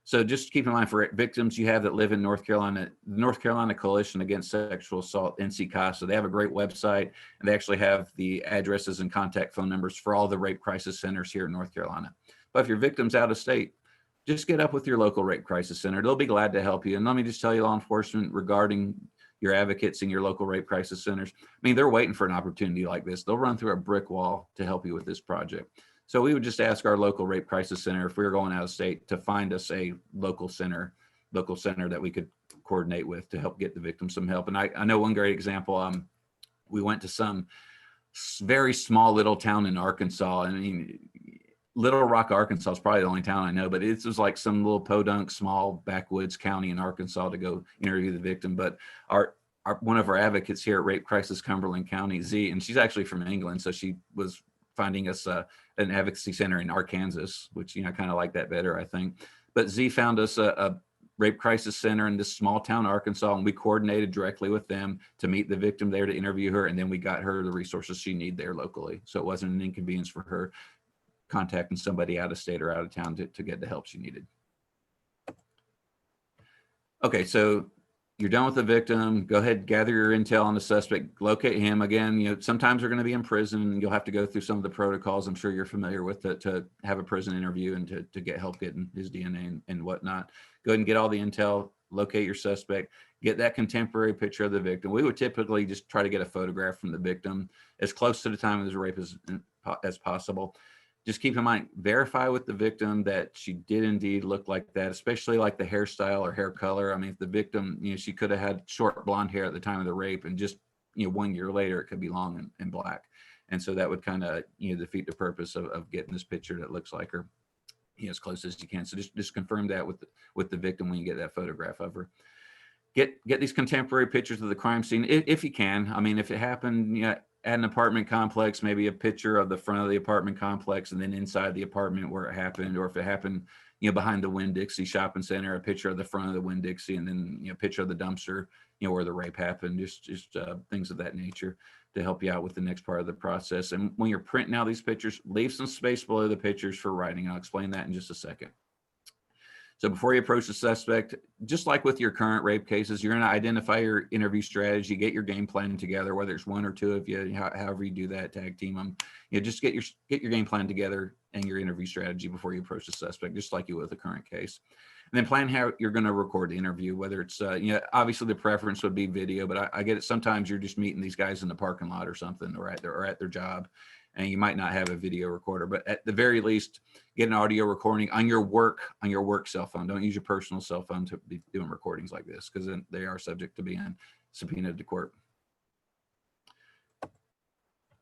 So just keep in mind, for victims you have that live in North Carolina, the North Carolina Coalition Against Sexual Assault, NCCASA, they have a great website, and they actually have the addresses and contact phone numbers for all the rape crisis centers here in North Carolina. But if your victim's out of state, just get up with your local rape crisis center. They'll be glad to help you. And let me just tell you, law enforcement, regarding your advocates in your local rape crisis centers, I mean, they're waiting for an opportunity like this. They'll run through a brick wall to help you with this project. So we would just ask our local rape crisis center, if we were going out of state, to find us a local center that we could coordinate with to help get the victim some help. And I know one great example. We went to some very small little town in Arkansas. I mean, Little Rock, Arkansas is probably the only town I know, but it was like some little podunk, small backwoods county in Arkansas to go interview the victim. But one of our advocates here at Rape Crisis Cumberland County, Z, and she's actually from England, so she was finding us an advocacy center in Arkansas, which, I kind of like that better, I think. But Z found us a rape crisis center in this small town, Arkansas, and we coordinated directly with them to meet the victim there, to interview her, and then we got her the resources she needed there locally. So it wasn't an inconvenience for her contacting somebody out of state or out of town to get the help she needed. Okay, so you're done with the victim. Go ahead, gather your intel on the suspect, locate him. Again, sometimes they're going to be in prison and you'll have to go through some of the protocols I'm sure you're familiar with to have a prison interview and to get help getting his DNA and whatnot. Go ahead and get all the intel, locate your suspect, get that contemporary picture of the victim. We would typically just try to get a photograph from the victim as close to the time of his rape as possible. Just keep in mind, verify with the victim that she did indeed look like that, especially like the hairstyle or hair color. I mean, if the victim, she could have had short blonde hair at the time of the rape, and just, 1 year later, it could be long and black. And so that would kind of, defeat the purpose of getting this picture that looks like her, as close as you can. So just confirm that with the victim when you get that photograph of her. Get these contemporary pictures of the crime scene if you can. I mean, if it happened, at an apartment complex, maybe a picture of the front of the apartment complex and then inside the apartment where it happened, or if it happened, behind the Winn-Dixie shopping center, a picture of the front of the Winn-Dixie, and then, a picture of the dumpster, where the rape happened, just things of that nature to help you out with the next part of the process. And when you're printing out these pictures, leave some space below the pictures for writing. I'll explain that in just a second. So before you approach the suspect, just like with your current rape cases, you're going to identify your interview strategy, get your game plan together, whether it's one or two of you, however you do that, tag team them. Just get your game plan together and your interview strategy before you approach the suspect, just like you would with the current case. And then plan how you're going to record the interview, whether it's, obviously the preference would be video, but I get it. Sometimes you're just meeting these guys in the parking lot or something, or at their job, and you might not have a video recorder, but at the very least, get an audio recording on your work cell phone. Don't use your personal cell phone to be doing recordings like this, because then they are subject to being subpoenaed to court.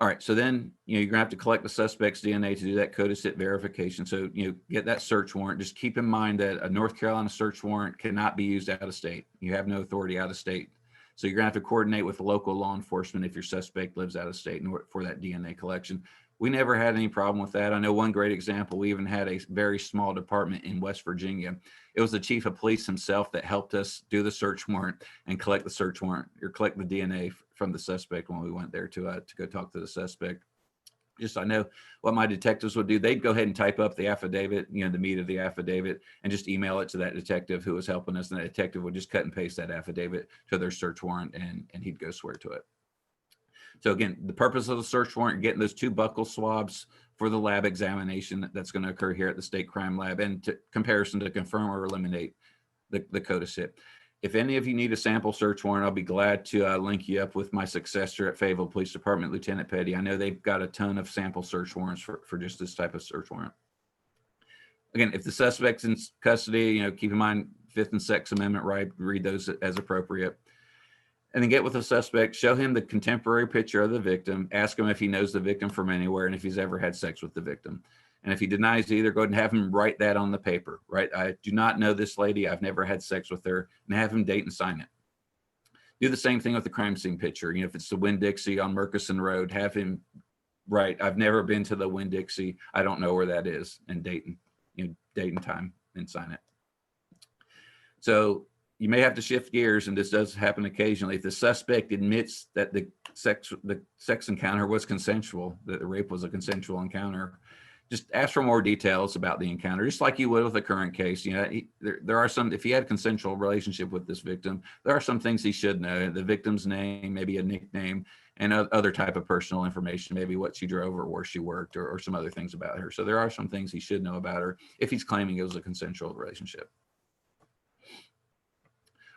All right, so then you're gonna have to collect the suspect's DNA to do that CODIS hit verification. So get that search warrant. Just keep in mind that a North Carolina search warrant cannot be used out of state. You have no authority out of state. So you're gonna have to coordinate with local law enforcement if your suspect lives out of state for that DNA collection. We never had any problem with that. I know one great example, we even had a very small department in West Virginia. It was the chief of police himself that helped us do the search warrant and collect the search warrant, or collect the DNA from the suspect when we went there to go talk to the suspect. Just, I know what my detectives would do. They'd go ahead and type up the affidavit, the meat of the affidavit, and just email it to that detective who was helping us. And that detective would just cut and paste that affidavit to their search warrant, and he'd go swear to it. So again, the purpose of the search warrant, getting those 2 buccal swabs for the lab examination that's going to occur here at the state crime lab, and comparison to confirm or eliminate the CODIS hit. If any of you need a sample search warrant, I'll be glad to link you up with my successor at Fayetteville Police Department, Lieutenant Petty. I know they've got a ton of sample search warrants for just this type of search warrant. Again, if the suspect's in custody, keep in mind 5th and 6th Amendment right, read those as appropriate. And then get with the suspect, show him the contemporary picture of the victim, ask him if he knows the victim from anywhere and if he's ever had sex with the victim. And if he denies either, go ahead and have him write that on the paper, right? I do not know this lady. I've never had sex with her, and have him date and sign it. Do the same thing with the crime scene picture. If it's the Winn-Dixie on Murchison Road, have him write, I've never been to the Winn-Dixie. I don't know where that is, and date and time and sign it. So you may have to shift gears, and this does happen occasionally. If the suspect admits that the sex encounter was consensual, that the rape was a consensual encounter, just ask for more details about the encounter, just like you would with a current case. There are some, if he had a consensual relationship with this victim, there are some things he should know: the victim's name, maybe a nickname, and other type of personal information, maybe what she drove or where she worked, or some other things about her. So there are some things he should know about her if he's claiming it was a consensual relationship.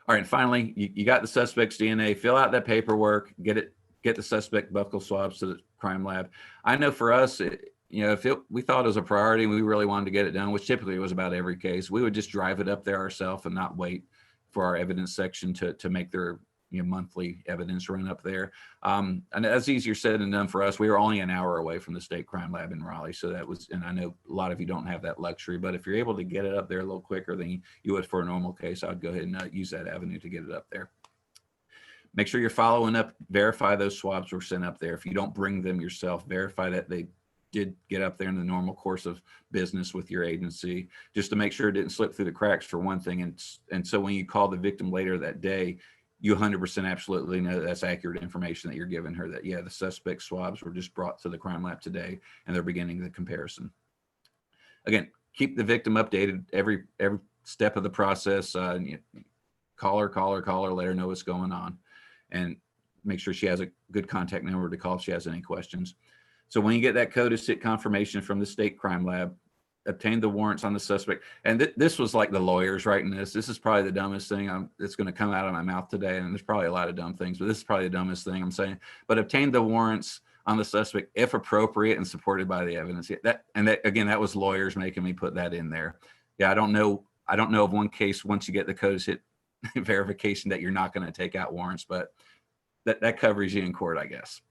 All right, finally, you got the suspect's DNA, fill out that paperwork, get the suspect buccal swabs to the crime lab. I know for us, we thought it was a priority and we really wanted to get it done, which typically was about every case, we would just drive it up there ourselves and not wait for our evidence section to make their monthly evidence run up there. And that's easier said than done for us. We were only an hour away from the state crime lab in Raleigh. So that was, and I know a lot of you don't have that luxury, but if you're able to get it up there a little quicker than you would for a normal case, I'd go ahead and use that avenue to get it up there. Make sure you're following up, verify those swabs were sent up there. If you don't bring them yourself, verify that they did get up there in the normal course of business with your agency, just to make sure it didn't slip through the cracks for one thing. And so when you call the victim later that day, you 100% absolutely know that's accurate information that you're giving her, that, yeah, the suspect swabs were just brought to the crime lab today and they're beginning the comparison. Again, keep the victim updated every step of the process. Call her, let her know what's going on, and make sure she has a good contact number to call if she has any questions. So when you get that CODIS hit confirmation from the state crime lab, obtain the warrants on the suspect. And this was like the lawyers writing this. This is probably the dumbest thing that's going to come out of my mouth today. And there's probably a lot of dumb things, but this is probably the dumbest thing I'm saying. But obtain the warrants on the suspect if appropriate and supported by the evidence. Again, that was lawyers making me put that in there. Yeah, I don't know of one case once you get the CODIS hit verification that you're not going to take out warrants, but that covers you in court, I guess.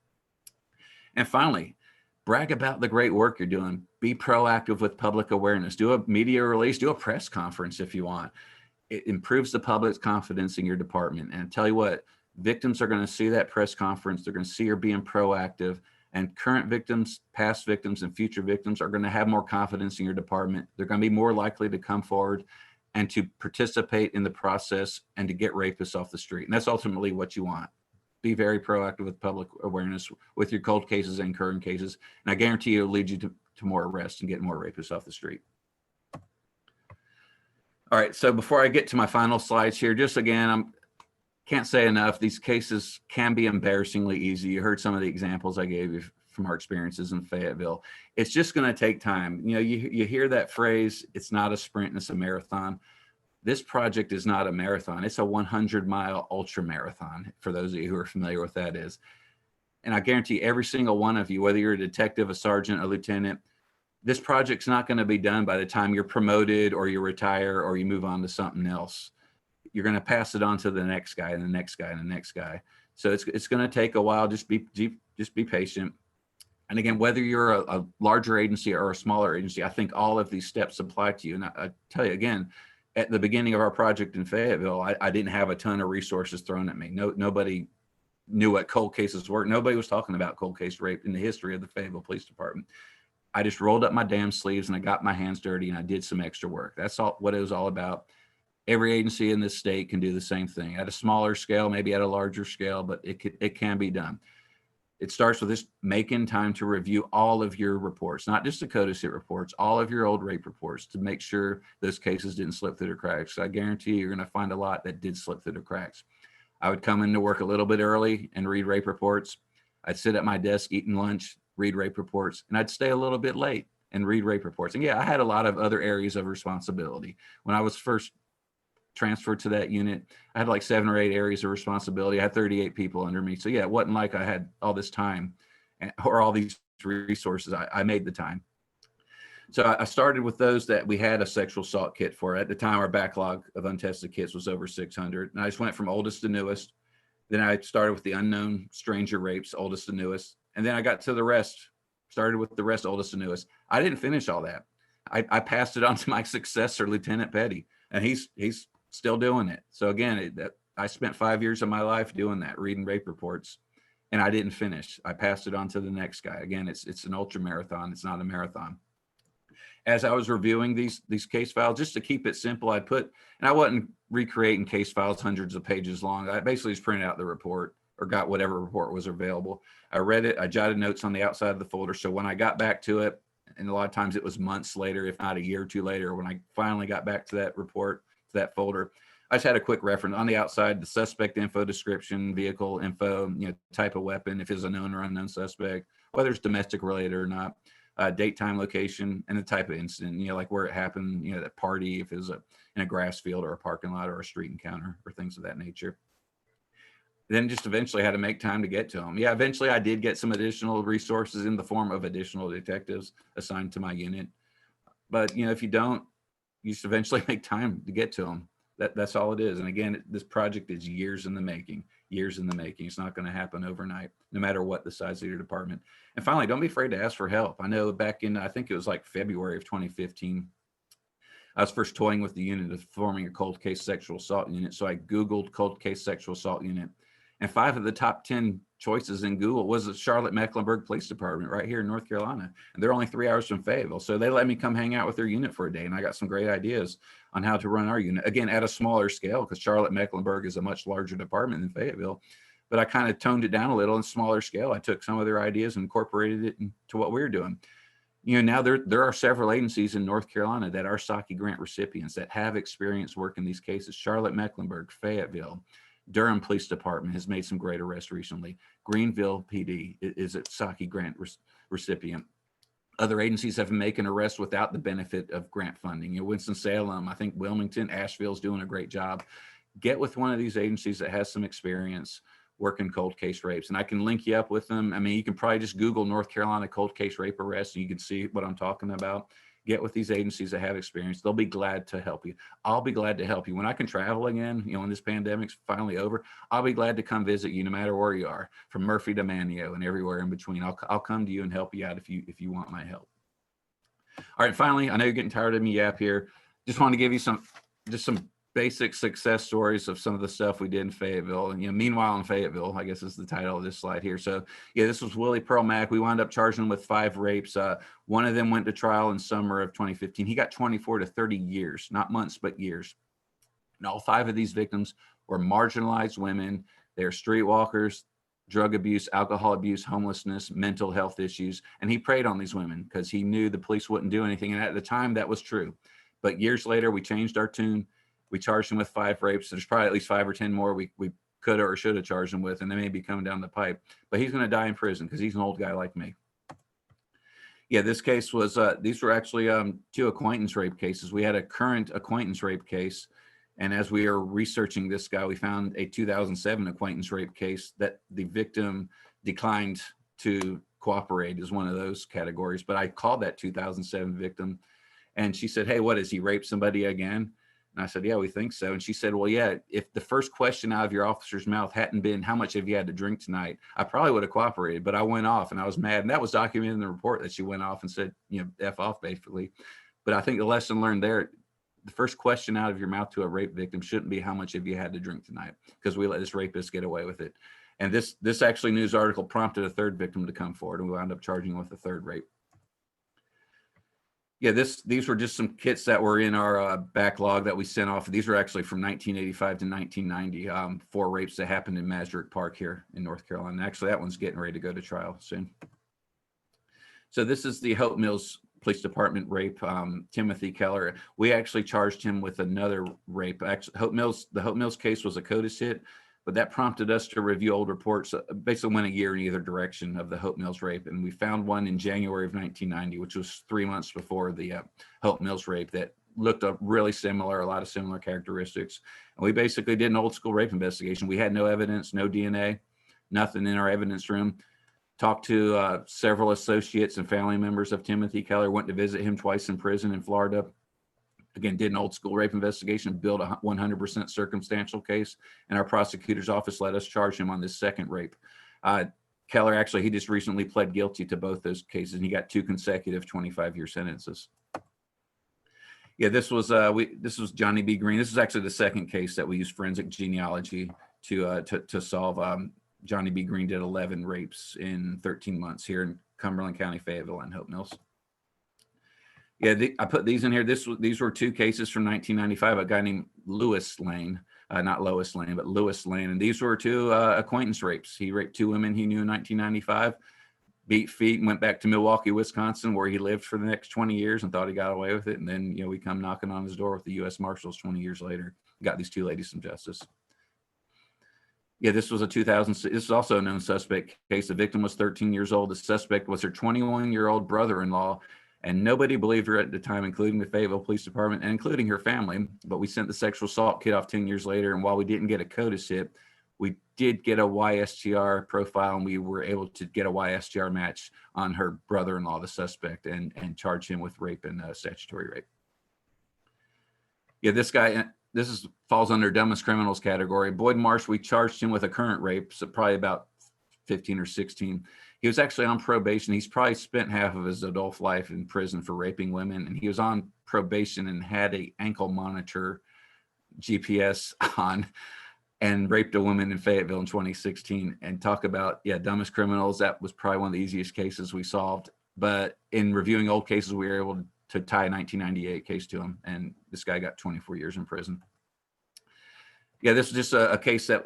And finally, brag about the great work you're doing. Be proactive with public awareness. Do a media release, do a press conference if you want. It improves the public's confidence in your department. And I tell you what, victims are going to see that press conference. They're going to see you're being proactive, and current victims, past victims, and future victims are going to have more confidence in your department. They're going to be more likely to come forward and to participate in the process and to get rapists off the street. And that's ultimately what you want. Be very proactive with public awareness with your cold cases and current cases. And I guarantee it'll lead you to more arrests and get more rapists off the street. All right, so before I get to my final slides here, just again, can't say enough. These cases can be embarrassingly easy. You heard some of the examples I gave you from our experiences in Fayetteville. It's just going to take time. You know, you hear that phrase, it's not a sprint, it's a marathon. This project is not a marathon. It's a 100-mile ultra marathon, for those of you who are familiar with that is. And I guarantee every single one of you, whether you're a detective, a sergeant, a lieutenant, this project's not going to be done by the time you're promoted or you retire or you move on to something else. You're going to pass it on to the next guy and the next guy and the next guy. So it's going to take a while. Just be patient. And again, whether you're a larger agency or a smaller agency, I think all of these steps apply to you. And I tell you again, at the beginning of our project in Fayetteville, I didn't have a ton of resources thrown at me. Nobody knew what cold cases were. Nobody was talking about cold case rape in the history of the Fayetteville Police Department. I just rolled up my damn sleeves and I got my hands dirty and I did some extra work. That's all what it was all about. Every agency in this state can do the same thing at a smaller scale, maybe at a larger scale, but it can be done. It starts with just making time to review all of your reports, not just the CODICIT reports, all of your old rape reports to make sure those cases didn't slip through the cracks. I guarantee you're going to find a lot that did slip through the cracks. I would come into work a little bit early and read rape reports. I'd sit at my desk eating lunch, read rape reports, and I'd stay a little bit late and read rape reports. And yeah, I had a lot of other areas of responsibility. When I was first transferred to that unit, I had like 7 or 8 areas of responsibility. I had 38 people under me. So yeah, it wasn't like I had all this time or all these resources. I made the time. So I started with those that we had a sexual assault kit for. At the time, our backlog of untested kits was over 600. And I just went from oldest to newest. Then I started with the unknown stranger rapes, oldest to newest. And then I got to the rest, started with the rest, oldest to newest. I didn't finish all that. I passed it on to my successor, Lieutenant Petty, and he's still doing it. So again, I spent 5 years of my life doing that, reading rape reports, and I didn't finish. I passed it on to the next guy. Again, it's an ultra marathon. It's not a marathon. As I was reviewing these case files, just to keep it simple, and I wasn't recreating case files hundreds of pages long. I basically just printed out the report or got whatever report was available. I read it. I jotted notes on the outside of the folder. So when I got back to it, and a lot of times it was months later, if not a year or two later, when I finally got back to that report, to that folder, I just had a quick reference on the outside, the suspect info description, vehicle info, type of weapon, if it's a known or unknown suspect, whether it's domestic related or not, date, time, location, and the type of incident, like where it happened, that party, if it was in a grass field or a parking lot or a street encounter or things of that nature. Then just eventually had to make time to get to them. Yeah, eventually I did get some additional resources in the form of additional detectives assigned to my unit. But, if you don't, you just eventually make time to get to them. That's all it is. And again, this project is years in the making, years in the making. It's not going to happen overnight, no matter what the size of your department. And finally, don't be afraid to ask for help. I know back in, I think it was like February of 2015, I was first toying with the unit of forming a cold case sexual assault unit. So I Googled cold case sexual assault unit, and 5 of the top 10 choices in Google was the Charlotte-Mecklenburg Police Department right here in North Carolina. And they're only 3 hours from Fayetteville. So they let me come hang out with their unit for a day. And I got some great ideas on how to run our unit, again, at a smaller scale, because Charlotte-Mecklenburg is a much larger department than Fayetteville. But I kind of toned it down a little in smaller scale. I took some of their ideas and incorporated it into what we were doing. Now there are several agencies in North Carolina that are SACI grant recipients that have experience working these cases. Charlotte-Mecklenburg, Fayetteville, Durham Police Department has made some great arrests recently. Greenville PD is a SACI grant recipient. Other agencies have been making arrests without the benefit of grant funding. Winston-Salem, I think Wilmington, Asheville's doing a great job. Get with one of these agencies that has some experience working cold case rapes, and I can link you up with them. I mean, you can probably just Google North Carolina cold case rape arrests and you can see what I'm talking about. Get with these agencies that have experience. They'll be glad to help you. I'll be glad to help you. When I can travel again, when this pandemic's finally over, I'll be glad to come visit you no matter where you are, from Murphy to Manio and everywhere in between. I'll come to you and help you out if you want my help. All right, finally, I know you're getting tired of me yap here. Just want to give you some basic success stories of some of the stuff we did in Fayetteville. And, meanwhile in Fayetteville, I guess is the title of this slide here. So yeah, this was Willie Pearl Mack. We wound up charging him with 5 rapes. One of them went to trial in summer of 2015. He got 24 to 30 years, not months, but years. And all 5 of these victims were marginalized women. They're streetwalkers, drug abuse, alcohol abuse, homelessness, mental health issues. And he preyed on these women because he knew the police wouldn't do anything. And at the time that was true. But years later, we changed our tune. We charged him with 5 rapes. There's probably at least 5 or 10 more we could or should have charged him with, and they may be coming down the pipe. But he's going to die in prison because he's an old guy like me. Yeah, this case was, these were actually 2 acquaintance rape cases. We had a current acquaintance rape case. And as we are researching this guy, we found a 2007 acquaintance rape case that the victim declined to cooperate as one of those categories. But I called that 2007 victim and she said, hey, what, has he raped somebody again? And I said, yeah, we think so. And she said, well, yeah, if the first question out of your officer's mouth hadn't been, how much have you had to drink tonight? I probably would have cooperated, but I went off and I was mad. And that was documented in the report that she went off and said, F off basically. But I think the lesson learned there, the first question out of your mouth to a rape victim shouldn't be, how much have you had to drink tonight? Because we let this rapist get away with it. And this actually news article prompted a 3rd victim to come forward, and we wound up charging with a 3rd rape. Yeah, these were just some kits that were in our backlog that we sent off. These were actually from 1985 to 1990, 4 rapes that happened in Masrick Park here in North Carolina. Actually, that one's getting ready to go to trial soon. So this is the Hope Mills Police Department rape, Timothy Keller. We actually charged him with another rape. Actually, the Hope Mills case was a CODIS hit, but that prompted us to review old reports. Basically went a year in either direction of the Hope Mills rape. And we found one in January of 1990, which was 3 months before the Hope Mills rape, that looked really similar, a lot of similar characteristics. And we basically did an old school rape investigation. We had no evidence, no DNA, nothing in our evidence room. Talked to several associates and family members of Timothy Keller, went to visit him twice in prison in Florida. Again, did an old school rape investigation, built a 100% circumstantial case, and our prosecutor's office let us charge him on this 2nd rape. Keller, actually, he just recently pled guilty to both those cases, and he got 2 consecutive 25-year sentences. Yeah, this was Johnny B. Green. This is actually the 2nd case that we used forensic genealogy to solve. Johnny B. Green did 11 rapes in 13 months here in Cumberland County, Fayetteville, and Hope Mills. Yeah, I put these in here. These were 2 cases from 1995. A guy named Lewis Lane, not Lois Lane, but Lewis Lane. And these were 2 acquaintance rapes. He raped 2 women he knew in 1995, beat feet, and went back to Milwaukee, Wisconsin, where he lived for the next 20 years and thought he got away with it. And then, we come knocking on his door with the U.S. Marshals 20 years later. Got these 2 ladies some justice. Yeah, this was a 2006. This is also a known suspect case. The victim was 13 years old. The suspect was her 21-year-old brother-in-law, and nobody believed her at the time, including the Fayetteville Police Department and including her family. But we sent the sexual assault kit off 10 years later, and while we didn't get a CODIS hit, we did get a YSTR profile, and we were able to get a YSTR match on her brother-in-law, the suspect, and charge him with rape and statutory rape. Yeah, this guy. This falls under dumbest criminals category. Boyd Marsh, we charged him with a current rape, so probably about 15 or 16. He was actually on probation. He's probably spent half of his adult life in prison for raping women, and he was on probation and had a ankle monitor GPS on and raped a woman in Fayetteville in 2016. And talk about, dumbest criminals. That was probably one of the easiest cases we solved. But in reviewing old cases, we were able to tie a 1998 case to him, and this guy got 24 years in prison. Yeah, this is just a case that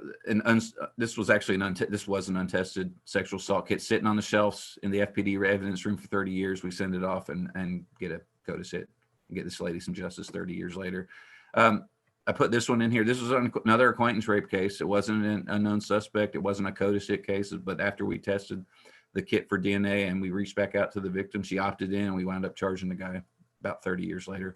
this was actually this was an untested sexual assault kit sitting on the shelves in the FPD evidence room for 30 years. We send it off and get a CODIS hit and get this lady some justice 30 years later. I put this one in here. This was another acquaintance rape case. It wasn't an unknown suspect. It wasn't a CODIS hit case, but after we tested the kit for DNA and we reached back out to the victim, she opted in, and we wound up charging the guy about 30 years later.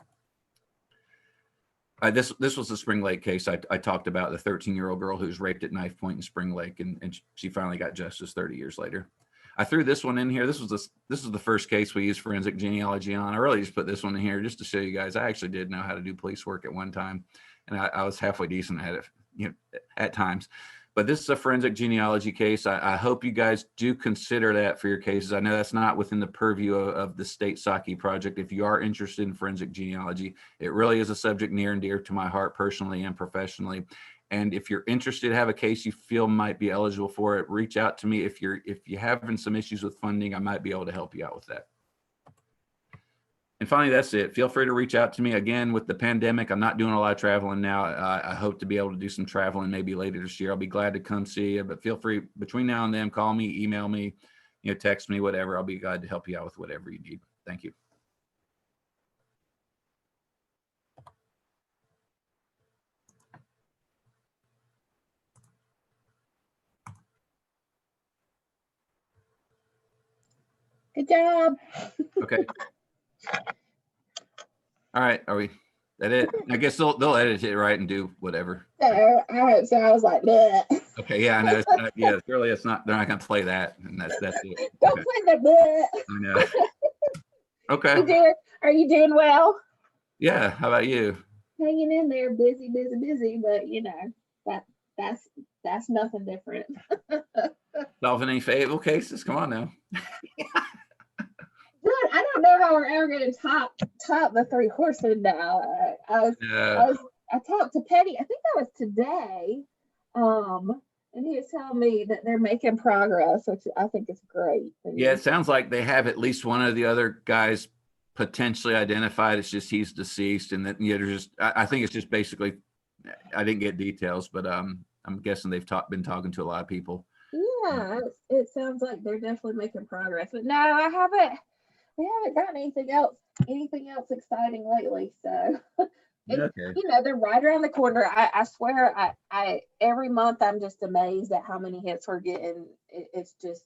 This was the Spring Lake case I talked about, the 13-year-old girl who was raped at knife point in Spring Lake, and she finally got justice 30 years later. I threw this one in here. This was the first case we used forensic genealogy on. I really just put this one in here just to show you guys I actually did know how to do police work at one time, and I was halfway decent at it, at times. But this is a forensic genealogy case. I hope you guys do consider that for your cases. I know that's not within the purview of the state Saki project. If you are interested in forensic genealogy, it really is a subject near and dear to my heart personally and professionally. And if you're interested, have a case you feel might be eligible for it, reach out to me. If you're having some issues with funding, I might be able to help you out with that. And finally, that's it. Feel free to reach out to me. Again, with the pandemic, I'm not doing a lot of traveling now. I hope to be able to do some traveling maybe later this year. I'll be glad to come see you, but feel free between now and then, call me, email me, text me, whatever. I'll be glad to help you out with whatever you need. Thank you. Good job. Okay. All right. Are we, that it? I guess they'll edit it right and do whatever. So I hope so. I was like, bleh. Okay. Yeah, I know. It's not, yeah, really, it's not, they're not going to play that. And that's it. Don't Okay. play the bleh. I know. Okay. Are you doing well? Yeah. How about you? Hanging in there, busy, but that's nothing different. Solving any fatal cases? Come on now. Good. I don't know how we're ever going to top the three horsemen now. I talked to Petty. I think that was today, and he was telling me that they're making progress, which I think is great. Yeah, it sounds like they have at least one of the other guys potentially identified. It's just he's deceased, and that there's just I think it's just basically I didn't get details, but I'm guessing they've been talking to a lot of people. Yeah, it sounds like they're definitely making progress. But no, we haven't gotten anything else exciting lately. So Okay. they're right around the corner. I swear I every month I'm just amazed at how many hits we're getting. It's just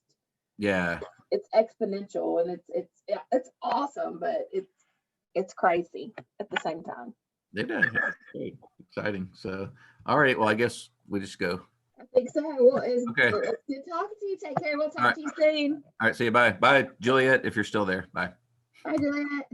it's exponential, and it's awesome, but it's crazy at the same time. It is exciting. So all right, well I guess we just go. I think so. Well, it's okay. Good talking to you. Take care. We'll talk to you soon. All right, see you. Bye. Bye, Juliet, if you're still there. Bye. Bye, Juliet.